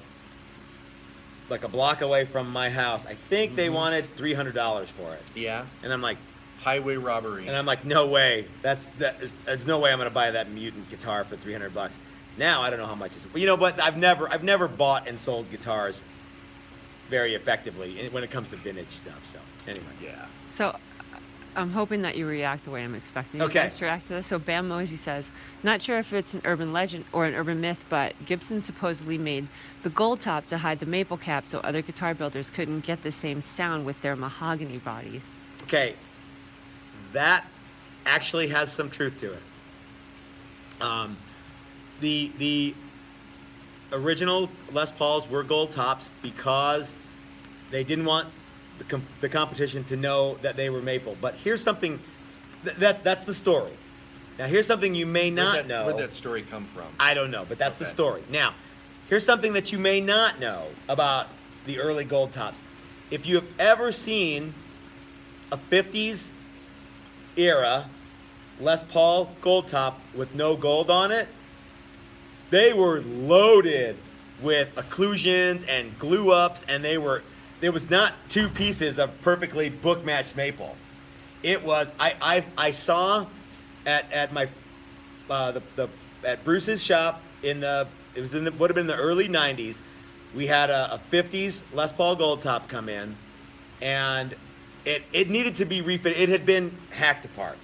like a block away from my house. I think they wanted $300 for it, Yeah, and I'm like, highway robbery. no way. There's no way I'm gonna buy that mutant guitar for $300. Now I don't know how much it's. But I've never bought and sold guitars very effectively when it comes to vintage stuff. So anyway. Yeah. So I'm hoping that you react the way I'm expecting Okay. you guys to react to this. So Bam Moisey says, not sure if it's an urban legend or an urban myth, but Gibson supposedly made the gold top to hide the maple cap so other guitar builders couldn't get the same sound with their mahogany bodies. Okay, that actually has some truth to it. The original Les Pauls were gold tops because they didn't want the competition to know that they were maple. But here's something that's the story. Now here's something you may not know. Where'd that story come from? I don't know, but that's the Okay. story. Now, here's something that you may not know about the early gold tops. If you have ever seen a 50s era Les Paul gold top with no gold on it, they were loaded with occlusions and glue ups, and there was not two pieces of perfectly book matched maple. It was I saw at my at Bruce's shop would have been the early 90s. We had a 50s Les Paul gold top come in, and it needed to be refitted. It had been hacked apart,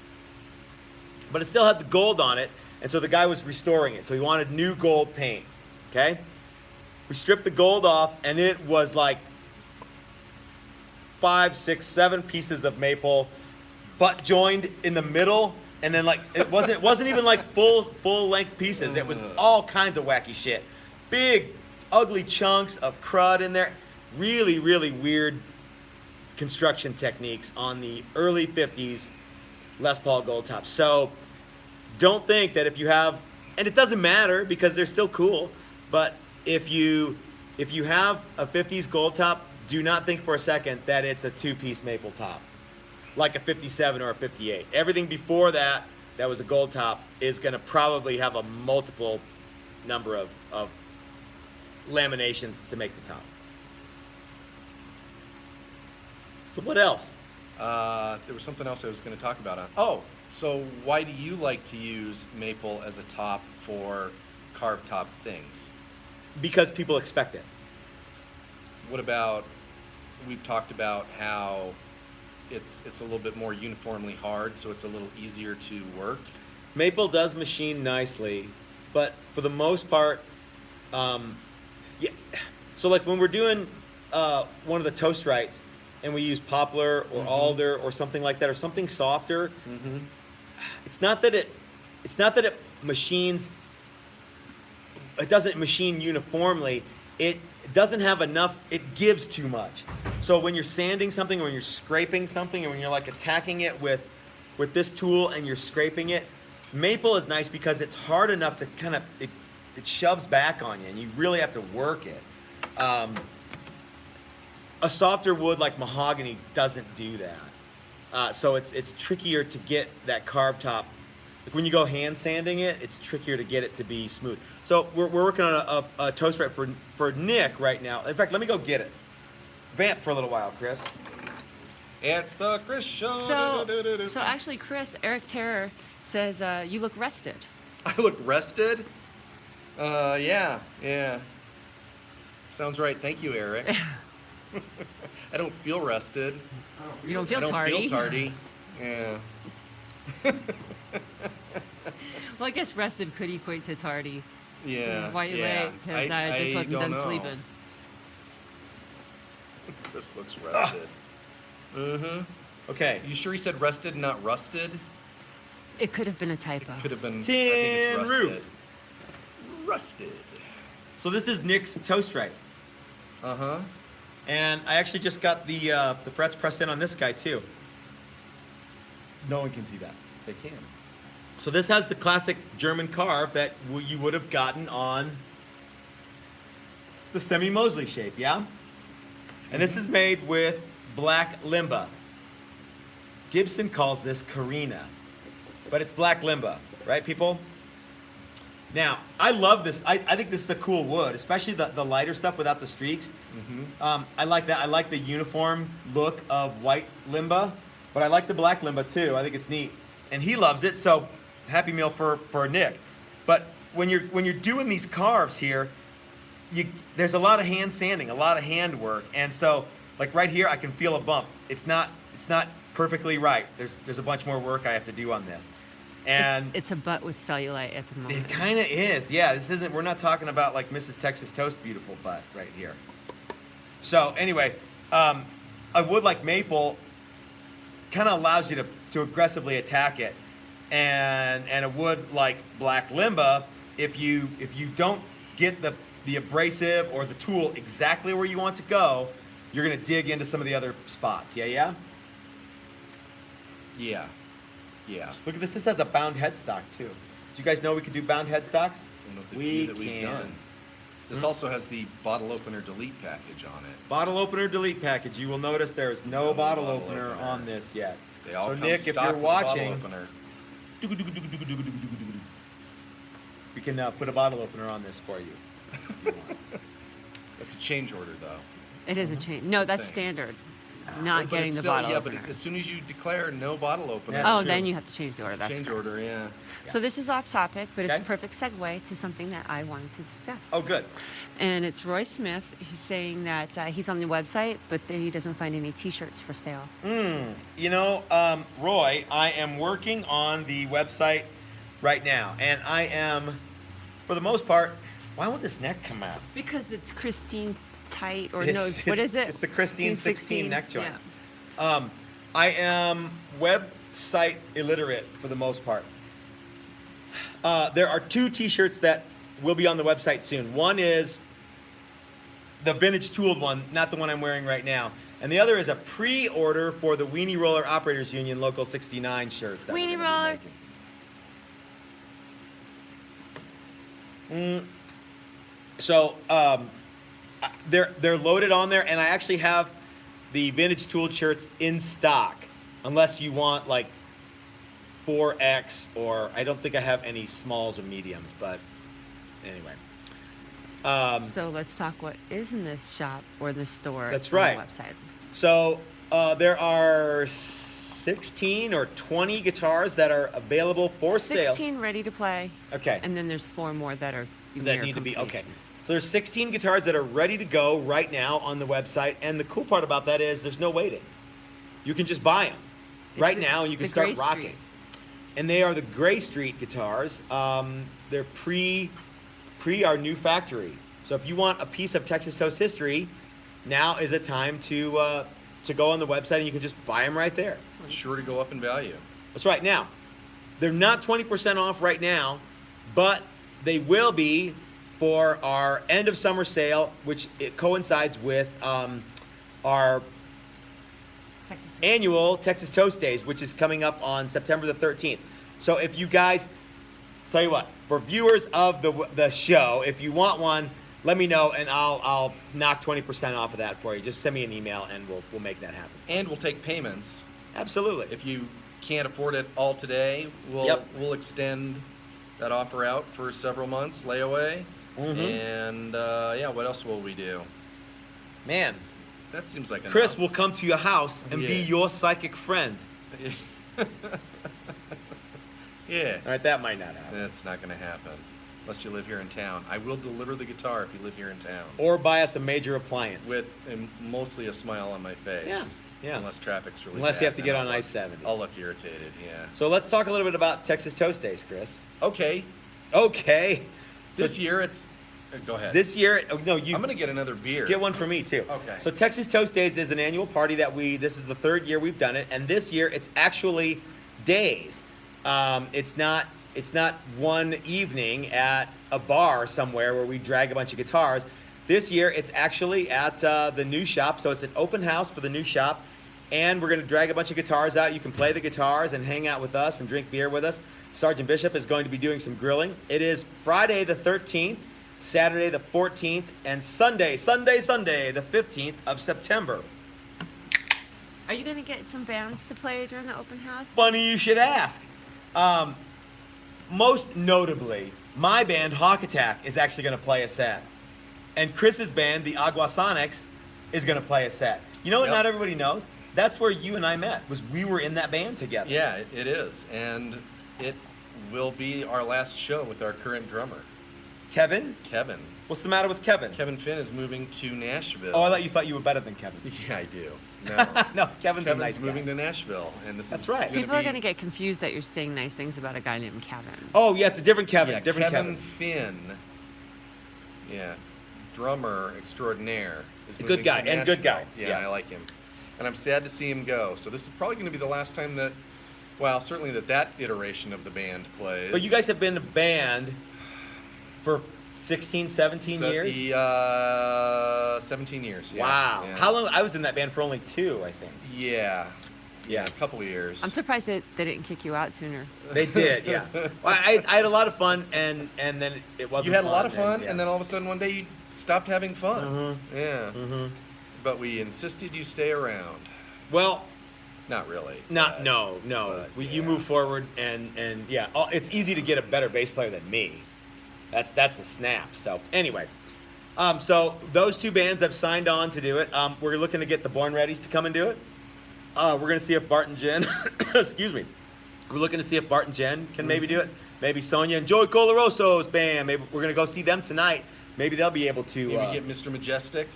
but it still had the gold on it, and so the guy was restoring it. So he wanted new gold paint. Okay, we stripped the gold off, and it was like 5, 6, 7 pieces of maple, butt joined in the middle, and then like it wasn't even like full length pieces. It was all kinds of wacky shit, big ugly chunks of crud in there. Really, really weird construction techniques on the early 50s Les Paul gold top. So don't think that if you have, and it doesn't matter because they're still cool, but if you have a 50s gold top, do not think for a second that it's a 2-piece maple top, like a 57 or a 58. Everything before that was a gold top is going to probably have a multiple number of laminations to make the top. So what else? There was something else I was going to talk about. Oh, so why do you like to use maple as a top for carved top things? Because people expect it. What about, we've talked about how it's a little bit more uniformly hard, so it's a little easier to work. Maple does machine nicely, but for the most part, yeah. So like when we're doing one of the toast rights, and we use poplar or alder or something like that, or something softer. Mm-hmm. It's not that it machines. It doesn't machine uniformly. It doesn't have enough. It gives too much. So when you're sanding something, or when you're scraping something, or when you're like attacking it with this tool and you're scraping it, maple is nice because it's hard enough to kind of it shoves back on you, and you really have to work it. A softer wood like mahogany doesn't do that. So it's trickier to get that carved top. Like when you go hand sanding it, it's trickier to get it to be smooth. So we're working on a toast right for Nick right now. In fact, let me go get it. Vamp for a little while, Chris. It's the Chris Show. So actually, Chris, Eric Terror says you look rested. I look rested? Yeah. Sounds right. Thank you, Eric. I don't feel rested. You don't feel I don't tardy. feel tardy. Yeah. Well, I guess rested could equate to tardy. Yeah. Why you yeah. late? Because I just wasn't don't done know. sleeping. Chris looks rested. Mm-hmm. Okay. You sure he said rested, not rusted? It could have been a typo. Could have been. Tin I think it's roof. rusted. Rusted. So this is Nick's toast right. Uh-huh. And I actually just got the frets pressed in on this guy too. No one can see that. They can. So this has the classic German carve that you would have gotten on the semi-Mosley shape, yeah? And this is made with black limba. Gibson calls this Carina, but it's black limba, right, people? Now, I love this. I think this is a cool wood, especially the lighter stuff without the streaks. I like that. I like the uniform look of white limba, but I like the black limba too. I think it's neat. And he loves it, so happy meal for Nick. But when you're doing these carves here, there's a lot of hand sanding, a lot of hand work. And so, like right here, I can feel a bump. It's not perfectly right. There's a bunch more work I have to do on this. And It's a butt with cellulite at the moment. it kind of is, yeah. We're not talking about like Mrs. Texas Toast beautiful butt right here. So anyway, a wood like maple kind of allows you to aggressively attack it, and a wood like black limba, if you don't get the abrasive or the tool exactly where you want to go, you're gonna dig into some of the other spots. Yeah. Yeah. Look at this. This has a bound headstock too. Do you guys know we can do bound headstocks? One of the We few that we've can. done. This also has the bottle opener delete package on it. Bottle opener delete package. You will notice there is no No bottle bottle opener opener. on this yet. They all So come Nick, if stock you're with a bottle watching, opener. we can put a bottle opener on this for you. If you want. That's a change order though. It is a change. No, that's Thing. standard. Not But getting it's the still, bottle yeah, opener. but as soon as you declare no bottle opener, Yeah. Oh, true. then you have to change the order. it's a That's change correct. order, yeah. So this is off topic, but it's Okay. a perfect segue to something that I wanted to discuss. Oh, good. And it's Roy Smith. He's saying that he's on the website, but that he doesn't find any T-shirts for sale. Roy, I am working on the website right now, and I am, for the most part, why won't this neck come out? Because it's Christine tight, or It's- no, what is it? it's the Christine 16 neck joint. Yeah. I am website illiterate for the most part. There are 2 T-shirts that will be on the website soon. One is the vintage tooled one, not the one I'm wearing right now. And the other is a pre-order for the Weenie Roller Operators Union Local 69 shirts. That we're Weenie gonna be Roller. making. So they're loaded on there, and I actually have the vintage tooled shirts in stock, unless you want like 4X, or I don't think I have any smalls or mediums, but anyway. So let's talk what is in this shop or the store. That's on the right. website. So there are 16 or 20 guitars that are available for sale. 16 ready to play. Okay. And then there's 4 more that are That near need to be okay. completion. So there's 16 guitars that are ready to go right now on the website, and the cool part about that is there's no waiting. You can just buy them It's right the- now, and you can the start Gray rocking. Street. And they are the Gray Street guitars. They're pre our new factory. So if you want a piece of Texas Toast history, now is a time to go on the website, and you can just buy them right there. Sure to go up in value. That's right. Now, they're not 20% off right now, but they will be for our end of summer sale, which it coincides with our Texas Toast. annual Texas Toast Days, which is coming up on September the 13th. So if you guys, tell you what, for viewers of the show, if you want one, let me know, and I'll knock 20% off of that for you. Just send me an email, and we'll make that happen. And we'll take payments. Absolutely. If you can't afford it all today, we'll extend that offer out for several months, layaway. Mhm. And what else will we do? Man, That seems like enough. Chris will come to your house and be Yeah. your psychic friend. Yeah, All right, that might not happen. that's not going to happen unless you live here in town. I will deliver the guitar if you live here in town. Or buy us a major appliance. With mostly a smile on my face. Yeah. Unless traffic's really Unless bad, you have to then get I'll on look- I-70. I'll look irritated, yeah. So let's talk a little bit about Texas Toast Days, Chris. Okay, Okay. this year it's... go ahead. This year, oh, no, you I'm going to get another beer. get one for me too. Okay. So Texas Toast Days is an annual party that this is the 3rd year we've done it, and this year it's actually days. It's not one evening at a bar somewhere where we drag a bunch of guitars. This year, it's actually at the new shop, so it's an open house for the new shop, and we're going to drag a bunch of guitars out. You can play the guitars and hang out with us and drink beer with us. Sergeant Bishop is going to be doing some grilling. It is Friday the 13th, Saturday the 14th, and Sunday, the 15th of September. Are you going to get some bands to play during the open house? Funny you should ask. Most notably, my band, Hawk Attack, is actually going to play a set. And Chris's band, the Aguasonics, is going to play a set. You know what Yep. not everybody knows? That's where you and I met, was we were in that band together. Yeah, it is. And it will be our last show with our current drummer, Kevin? Kevin. What's the matter with Kevin? Kevin Finn is moving to Nashville. Oh, I thought you were better than Kevin. Yeah, I do. No. No, Kevin's a Kevin's nice moving guy. to Nashville, and this That's is right. People are going to get confused that you're saying nice things about a guy named Kevin. Oh, yeah, it's a different Kevin. Yeah, different Kevin Kevin. Finn. Yeah, drummer extraordinaire. Is Good moving guy, to and good guy. Nashville. Yeah, Yeah. I like him, and I'm sad to see him go. So this is probably going to be the last time that, well, certainly that iteration of the band plays. But you guys have been a band for 16, 17 years? 17 years. Yeah. Wow. Yeah. How long? I was in that band for only 2, I think. Yeah. Yeah. A couple of years. I'm surprised that they didn't kick you out sooner. They did, yeah. Well, I had a lot of fun, and then it wasn't. You had a lot of fun, yeah. and then all of a sudden one day you stopped having fun. Mhm. Yeah. Mhm. But we insisted you stay around. Well, Not really. not but- no. but, You yeah. move forward, and yeah, it's easy to get a better bass player than me. That's the snap. So anyway, so those 2 bands have signed on to do it. We're looking to get the Born Readies to come and do it. We're gonna see if Bart and Jen, excuse me, we're looking to see if Bart and Jen can maybe do it. Maybe Sonia and Joey Colaroso's band. Maybe we're gonna go see them tonight. Maybe they'll be able to. Maybe get Mr. Majestic.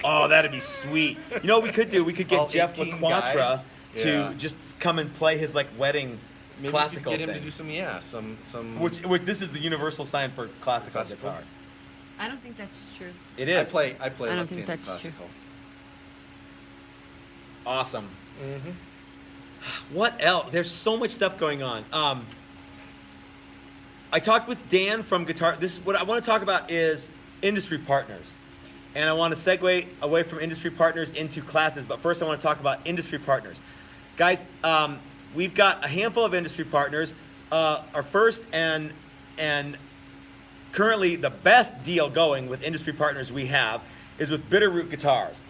Oh, that'd be sweet. You know what we could do? We could get All Jeff 18 LaQuatra guys? to Yeah. just come and play his like wedding Maybe classical we could get him thing. to do some. Which this is the universal sign for classical Classical? guitar. I don't think that's true. It I is. play I don't think left-handed that's true. classical. Awesome. Mm-hmm. What else? There's so much stuff going on. I talked with Dan from Guitar. This is what I want to talk about is industry partners, and I want to segue away from industry partners into classes. But first, I want to talk about industry partners, guys. We've got a handful of industry partners. Our first and currently the best deal going with industry partners we have is with Bitterroot Guitars.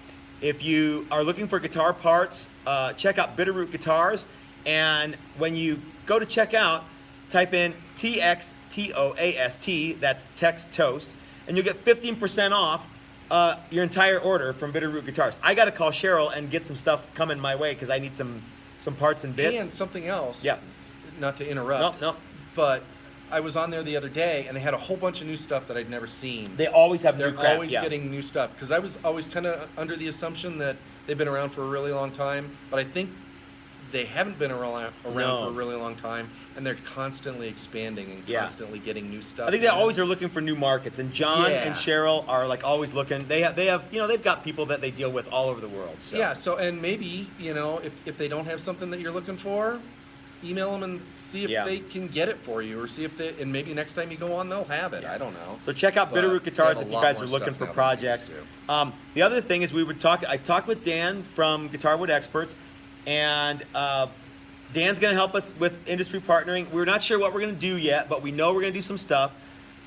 If you are looking for guitar parts, check out Bitterroot Guitars. And when you go to check out, type in TXTOAST, that's Tex Toast, and you'll get 15% off your entire order from Bitterroot Guitars. I got to call Cheryl and get some stuff coming my way because I need some parts and bits. And something else. Yeah. Not to interrupt. No. But I was on there the other day, and they had a whole bunch of new stuff that I'd never seen. They always have They're new crap. always yeah. getting new stuff because I was always kind of under the assumption that they've been around for a really long time, but I think they haven't been around No. for a really long time, and they're constantly expanding and Yeah. constantly getting new stuff. I think they in. always are looking for new markets, and John Yeah. and Cheryl are like always looking. They have they've got people that they deal with all over the world. So. Yeah. So and maybe if they don't have something that you're looking for, email them and see if Yeah. they can get it for you, or see if they and maybe next time you go on they'll have it. Yeah. I don't know. So check out But Bitterroot they Guitars have a if you lot guys more are looking stuff for now than they projects. used to. The other thing is I talked with Dan from Guitarwood Experts, and Dan's going to help us with industry partnering. We're not sure what we're going to do yet, but we know we're going to do some stuff.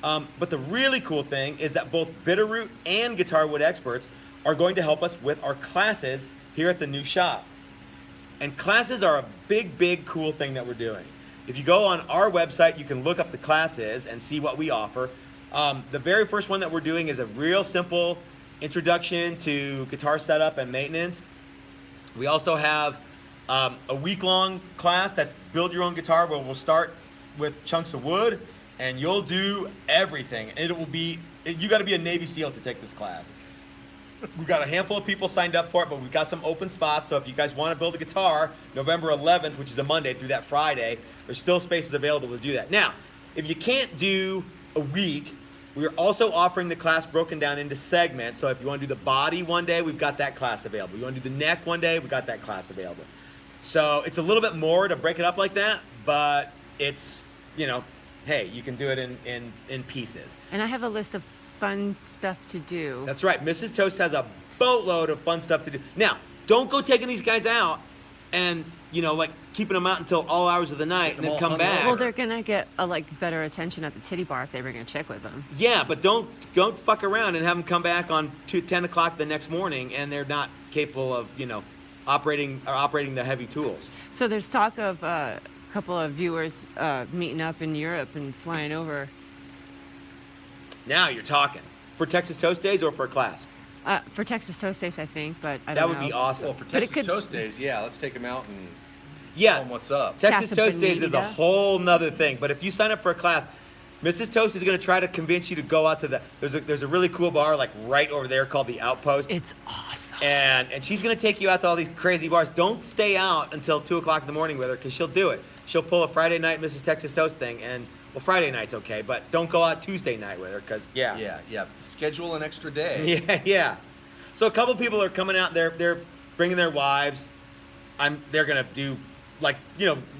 But the really cool thing is that both Bitterroot and Guitarwood Experts are going to help us with our classes here at the new shop. And classes are a big, cool thing that we're doing. If you go on our website, you can look up the classes and see what we offer. The very first one that we're doing is a real simple introduction to guitar setup and maintenance. We also have a week-long class that's build your own guitar, where we'll start with chunks of wood and you'll do everything. And you got to be a Navy SEAL to take this class. We've got a handful of people signed up for it, but we've got some open spots. So if you guys want to build a guitar, November 11th, which is a Monday through that Friday, there's still spaces available to do that. Now, if you can't do a week, we're also offering the class broken down into segments. So if you want to do the body one day, we've got that class available. You want to do the neck one day, we've got that class available. So it's a little bit more to break it up like that, but it's, hey, you can do it in pieces. And I have a list of fun stuff to do. That's right. Mrs. Toast has a boatload of fun stuff to do. Now, don't go taking these guys out and, like keeping them out until all hours of the night Getting and then them all come hung back. over. Well, they're gonna get better attention at the titty bar if they bring a chick with them. Yeah, but don't fuck around and have them come back on 10 o'clock the next morning and they're not capable of, operating the heavy tools. So there's talk of a couple of viewers meeting up in Europe and flying over. Now you're talking. For Texas Toast Days or for a class? For Texas Toast Days, I think, but I That don't would know. be awesome. Well, for But it Texas could- Toast Days, yeah, let's take them out and Yeah. tell them what's up. Texas Casa Toast Days is a Bonita. whole nother thing. But if you sign up for a class, Mrs. Toast is going to try to convince you to go out to there's a really cool bar like right over there called the Outpost. It's awesome. And she's going to take you out to all these crazy bars. Don't stay out until 2 o'clock in the morning with her because she'll do it. She'll pull a Friday night Mrs. Texas Toast thing. And, well, Friday night's okay, but don't go out Tuesday night with her because, Yeah. Schedule an extra day. Yeah. So a couple people are coming out. They're bringing their wives. They're going to do, like,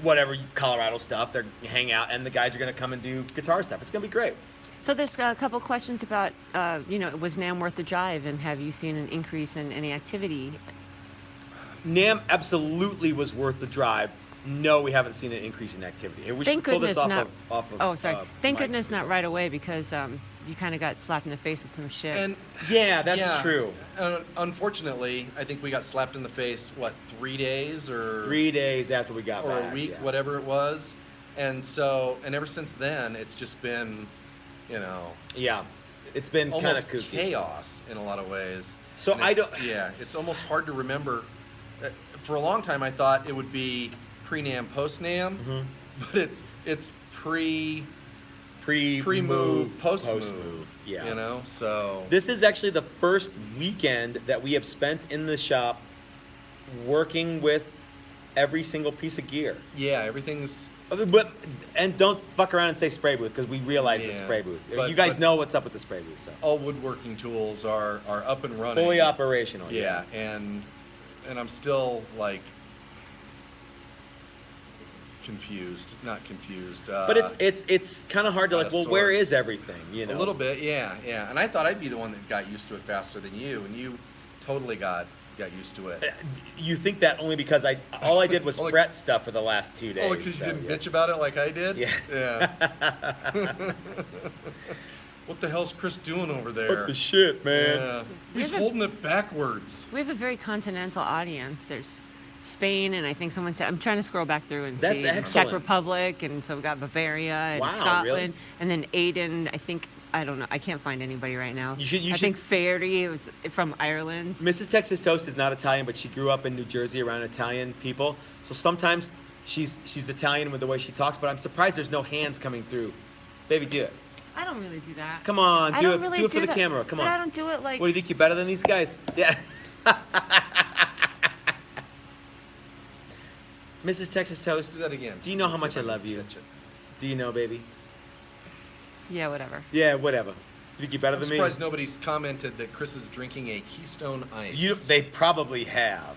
whatever Colorado stuff. They're hang out, and the guys are going to come and do guitar stuff. It's going to be great. So there's a couple questions about, was NAMM worth the drive, and have you seen an increase in any activity? NAMM absolutely was worth the drive. No, we haven't seen an increase in activity. We Thank should pull goodness this not. off of. Oh, sorry. Thank Mike's goodness not result. right away because you kind of got slapped in the face with some shit. And Yeah, that's yeah, true. Unfortunately, I think we got slapped in the face, 3 days or 3 days after we got or back. a week, yeah. whatever it was. And ever since then, it's just been, Yeah, it's been kind almost of kooky. chaos in a lot of ways. So And I it's- don't- Yeah, it's almost hard to remember. For a long time, I thought it would be pre-NAMM, post-NAMM, Mhm. but it's pre-move, Pre-move, post-move. Yeah. So This is actually the first weekend that we have spent in the shop working with every single piece of gear. yeah, everything's And don't fuck around and say spray booth because we realize the Yeah, spray booth. but- You guys but- know what's up with the spray booth. So all woodworking tools are up and running. fully operational. Yeah, and I'm still confused, not confused. But it's kind of hard to out like. of Well, where sorts. is everything? A little bit, yeah. And I thought I'd be the one that got used to it faster than you, and you totally got used to it. You think that only because all I did was Only- fret stuff for the last 2 days. Oh, because so, you didn't yeah. bitch about it like I did? Yeah. Yeah. What the hell's Chris doing over there? What the shit, man? Yeah. He's There's a- holding it backwards. We have a very continental audience. There's Spain, and I think someone said, I'm trying to scroll back through and That's see excellent. Czech Republic, and so we got Bavaria and Wow, Scotland, really? and then Aiden. I don't know. I can't find anybody right now. You should- I think Fairy was from Ireland. Mrs. Texas Toast is not Italian, but she grew up in New Jersey around Italian people. So sometimes she's Italian with the way she talks, but I'm surprised there's no hands coming through. Baby, do it. I don't really do that. Come on, I do don't it. really Do it for the that. camera. Come But on. I don't do it like. What do you think? You're better than these guys? Yeah. Mrs. Texas Toast, Do that again. do you know how Let's much see I if love can you? catch it. Do you know, baby? Yeah, whatever. Yeah, whatever. You think you're better I'm than me? surprised nobody's commented that Chris is drinking a Keystone Ice. They probably have.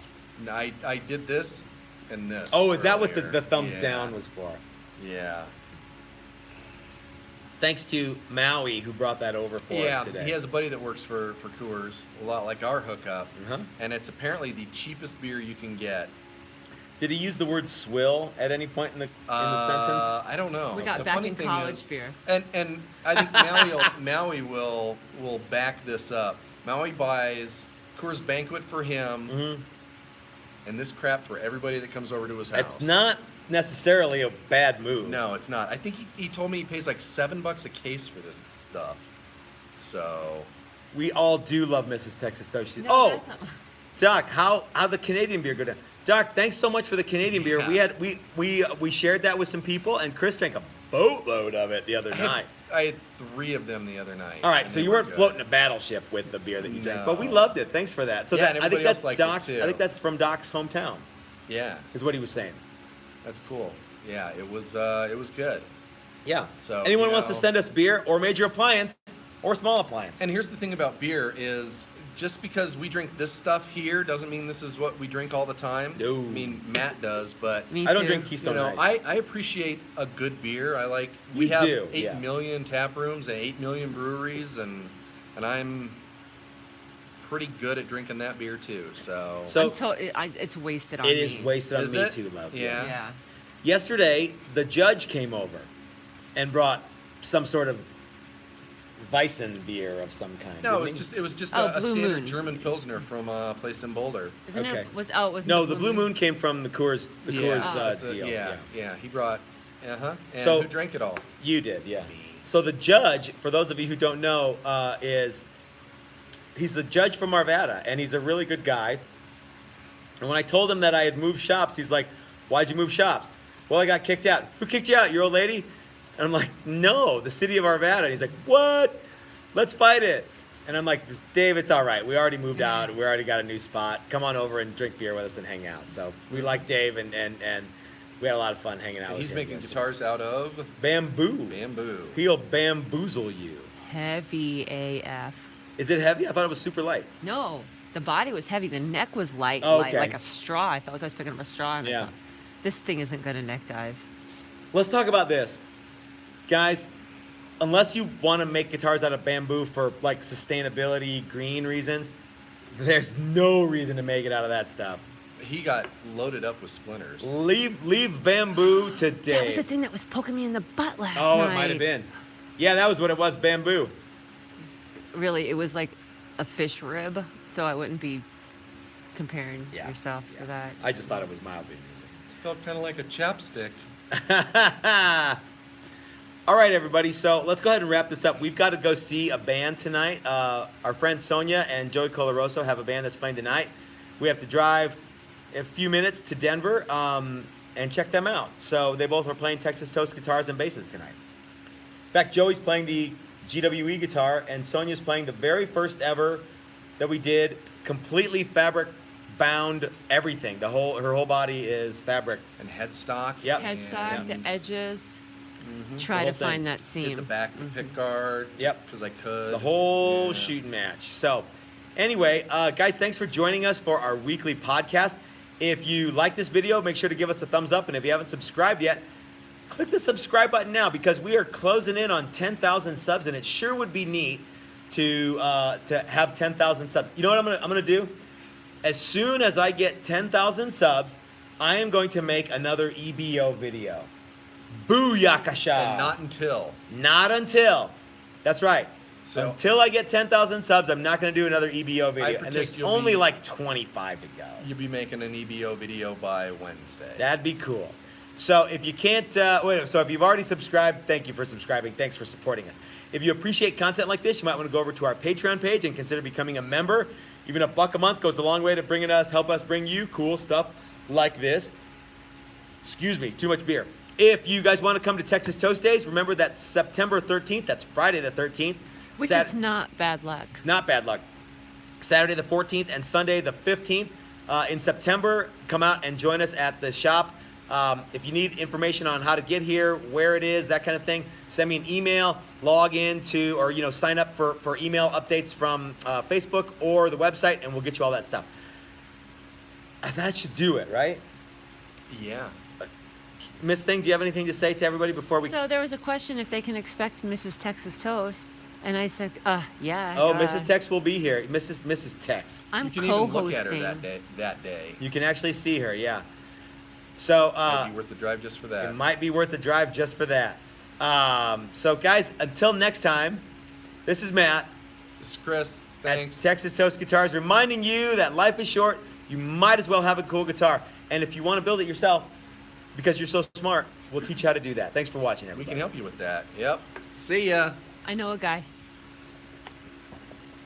I did this and this. Oh, is that what earlier. the thumbs Yeah. down was for? Yeah. Thanks to Maui who brought that over for Yeah, us today. he has a buddy that works for Coors, a lot like our hookup, Uh-huh. and it's apparently the cheapest beer you can get. Did he use the word swill at any point in the sentence? I don't know. We got The back funny in thing college is- beer. And I think Maui will back this up. Maui buys Coors Banquet for him, Mm-hmm. and this crap for everybody that comes over to his house. It's not necessarily a bad move. No, it's not. I think he told me he pays like $7 a case for this stuff. So We all do love Mrs. Texas Toast. No, Oh, that's not- Doc, how the Canadian beer go down? Doc, thanks so much for the Canadian beer. Yeah. We shared that with some people, and Chris drank a boatload of it the other night. I had 3 of them the other night. All right, and so they you were weren't good. floating a battleship with the beer that you drank, but we No. loved it. Thanks for that. So Yeah, that, and I think everybody that's else liked it, Doc's. too. I think that's from Doc's hometown. Yeah, Is what he was saying. that's cool. Yeah, it was good. Yeah. So, anyone you wants to know- send us beer or major appliance or small appliance? And here's the thing about beer is just because we drink this stuff here doesn't mean this is what we drink all the time. No. I mean, Matt does, but Me I don't too. drink you Keystone know, Ice. I appreciate a good beer. We You have do, 8 yeah. million tap rooms and 8 million breweries, and and I'm pretty good at drinking that beer too. So, So It's wasted on it me. is wasted on Is me it? too, love. Yeah. Yeah. Yesterday, the judge came over and brought some sort of Weissen beer of some kind. no, didn't it was just Oh, a Blue standard Moon. German Pilsner from a place in Boulder. Isn't Okay. it? It wasn't No, the Blue Moon came from the Coors. The Coors that's deal. yeah. He brought, And So- who drank it all? You did, yeah. Me. So the judge, for those of you who don't know, he's the judge from Arvada, and he's a really good guy. And when I told him that I had moved shops, he's like, "Why'd you move shops?" "Well, I got kicked out." "Who kicked you out? Your old lady?" And I'm like, "No, the city of Arvada." And he's like, "What? Let's fight it." And I'm like, "Dave, it's all right. We already moved out. We already got a new spot. Come on over and drink beer with us and hang out." So we like Dave, and we had a lot of fun hanging out And with he's him making yesterday. guitars out of Bamboo. bamboo. He'll bamboozle you. Heavy AF. Is it heavy? I thought it was super light. No, the body was heavy. The neck was light, Oh, light okay. like a straw. I felt like I was picking up a straw. And I Yeah. thought, this thing isn't going to neck dive. Let's talk about this. Guys, unless you want to make guitars out of bamboo for like sustainability, green reasons, there's no reason to make it out of that stuff. He got loaded up with splinters. Leave bamboo to That was the Dave. thing that was poking me in the butt last Oh, night. it might have been. Yeah, that was what it was, bamboo. Really, it was like a fish rib, so I wouldn't be comparing Yeah, yourself yeah. to that. I just thought it was mildly Felt kind of like a chapstick. amusing. All right, everybody. So let's go ahead and wrap this up. We've got to go see a band tonight. Our friends Sonia and Joey Colaroso have a band that's playing tonight. We have to drive a few minutes to Denver and check them out. So they both are playing Texas Toast guitars and basses tonight. In fact, Joey's playing the GWE guitar, and Sonia's playing the very first ever that we did, completely fabric bound everything. Her whole body is fabric. And headstock. Yep. Headstock, and the edges. Mhm. Try The to whole find thing. that seam. Did the back of the pick guard. Yep. Because I could. The whole Yeah. shooting match. So, anyway, guys, thanks for joining us for our weekly podcast. If you like this video, make sure to give us a thumbs up. And if you haven't subscribed yet, click the subscribe button now, because we are closing in on 10,000 subs, and it sure would be neat to have 10,000 subs. You know what I'm gonna do? As soon as I get 10,000 subs, I am going to make another EBO video. Booyakasha! And not until. Not until. That's right. So- until I get 10,000 subs, I'm not going to do another EBO video. And predict there's you'll only be- like 25 to go. You'll be making an EBO video by Wednesday. That'd be cool. So if you can't, so if you've already subscribed, thank you for subscribing. Thanks for supporting us. If you appreciate content like this, you might want to go over to our Patreon page and consider becoming a member. Even $1 a month goes a long way to help us bring you cool stuff like this. Excuse me, too much beer. If you guys want to come to Texas Toast Days, remember that's September 13th. That's Friday the 13th. Which is not bad luck. It's not bad luck. Saturday the 14th and Sunday the 15th in September. Come out and join us at the shop. If you need information on how to get here, where it is, that kind of thing, send me an email, log in to, or sign up for email updates from Facebook or the website, and we'll get you all that stuff. That should do it, right? Yeah. Miss Thing, do you have anything to say to everybody before we... So there was a question if they can expect Mrs. Texas Toast, and I said, yeah. Oh, Mrs. Tex will be here. Mrs. Tex. I'm You can even look co-hosting. at her that day. You can actually see her, yeah. So, Might be worth the drive just for that. it might be worth the drive just for that. So, guys, until next time, this is Matt This is Chris. at Thanks. Texas Toast Guitars, reminding you that life is short. You might as well have a cool guitar. And if you want to build it yourself, because you're so smart, we'll teach you how to do that. Thanks for watching, We everybody. can help you with that. Yep. See ya. I know a guy.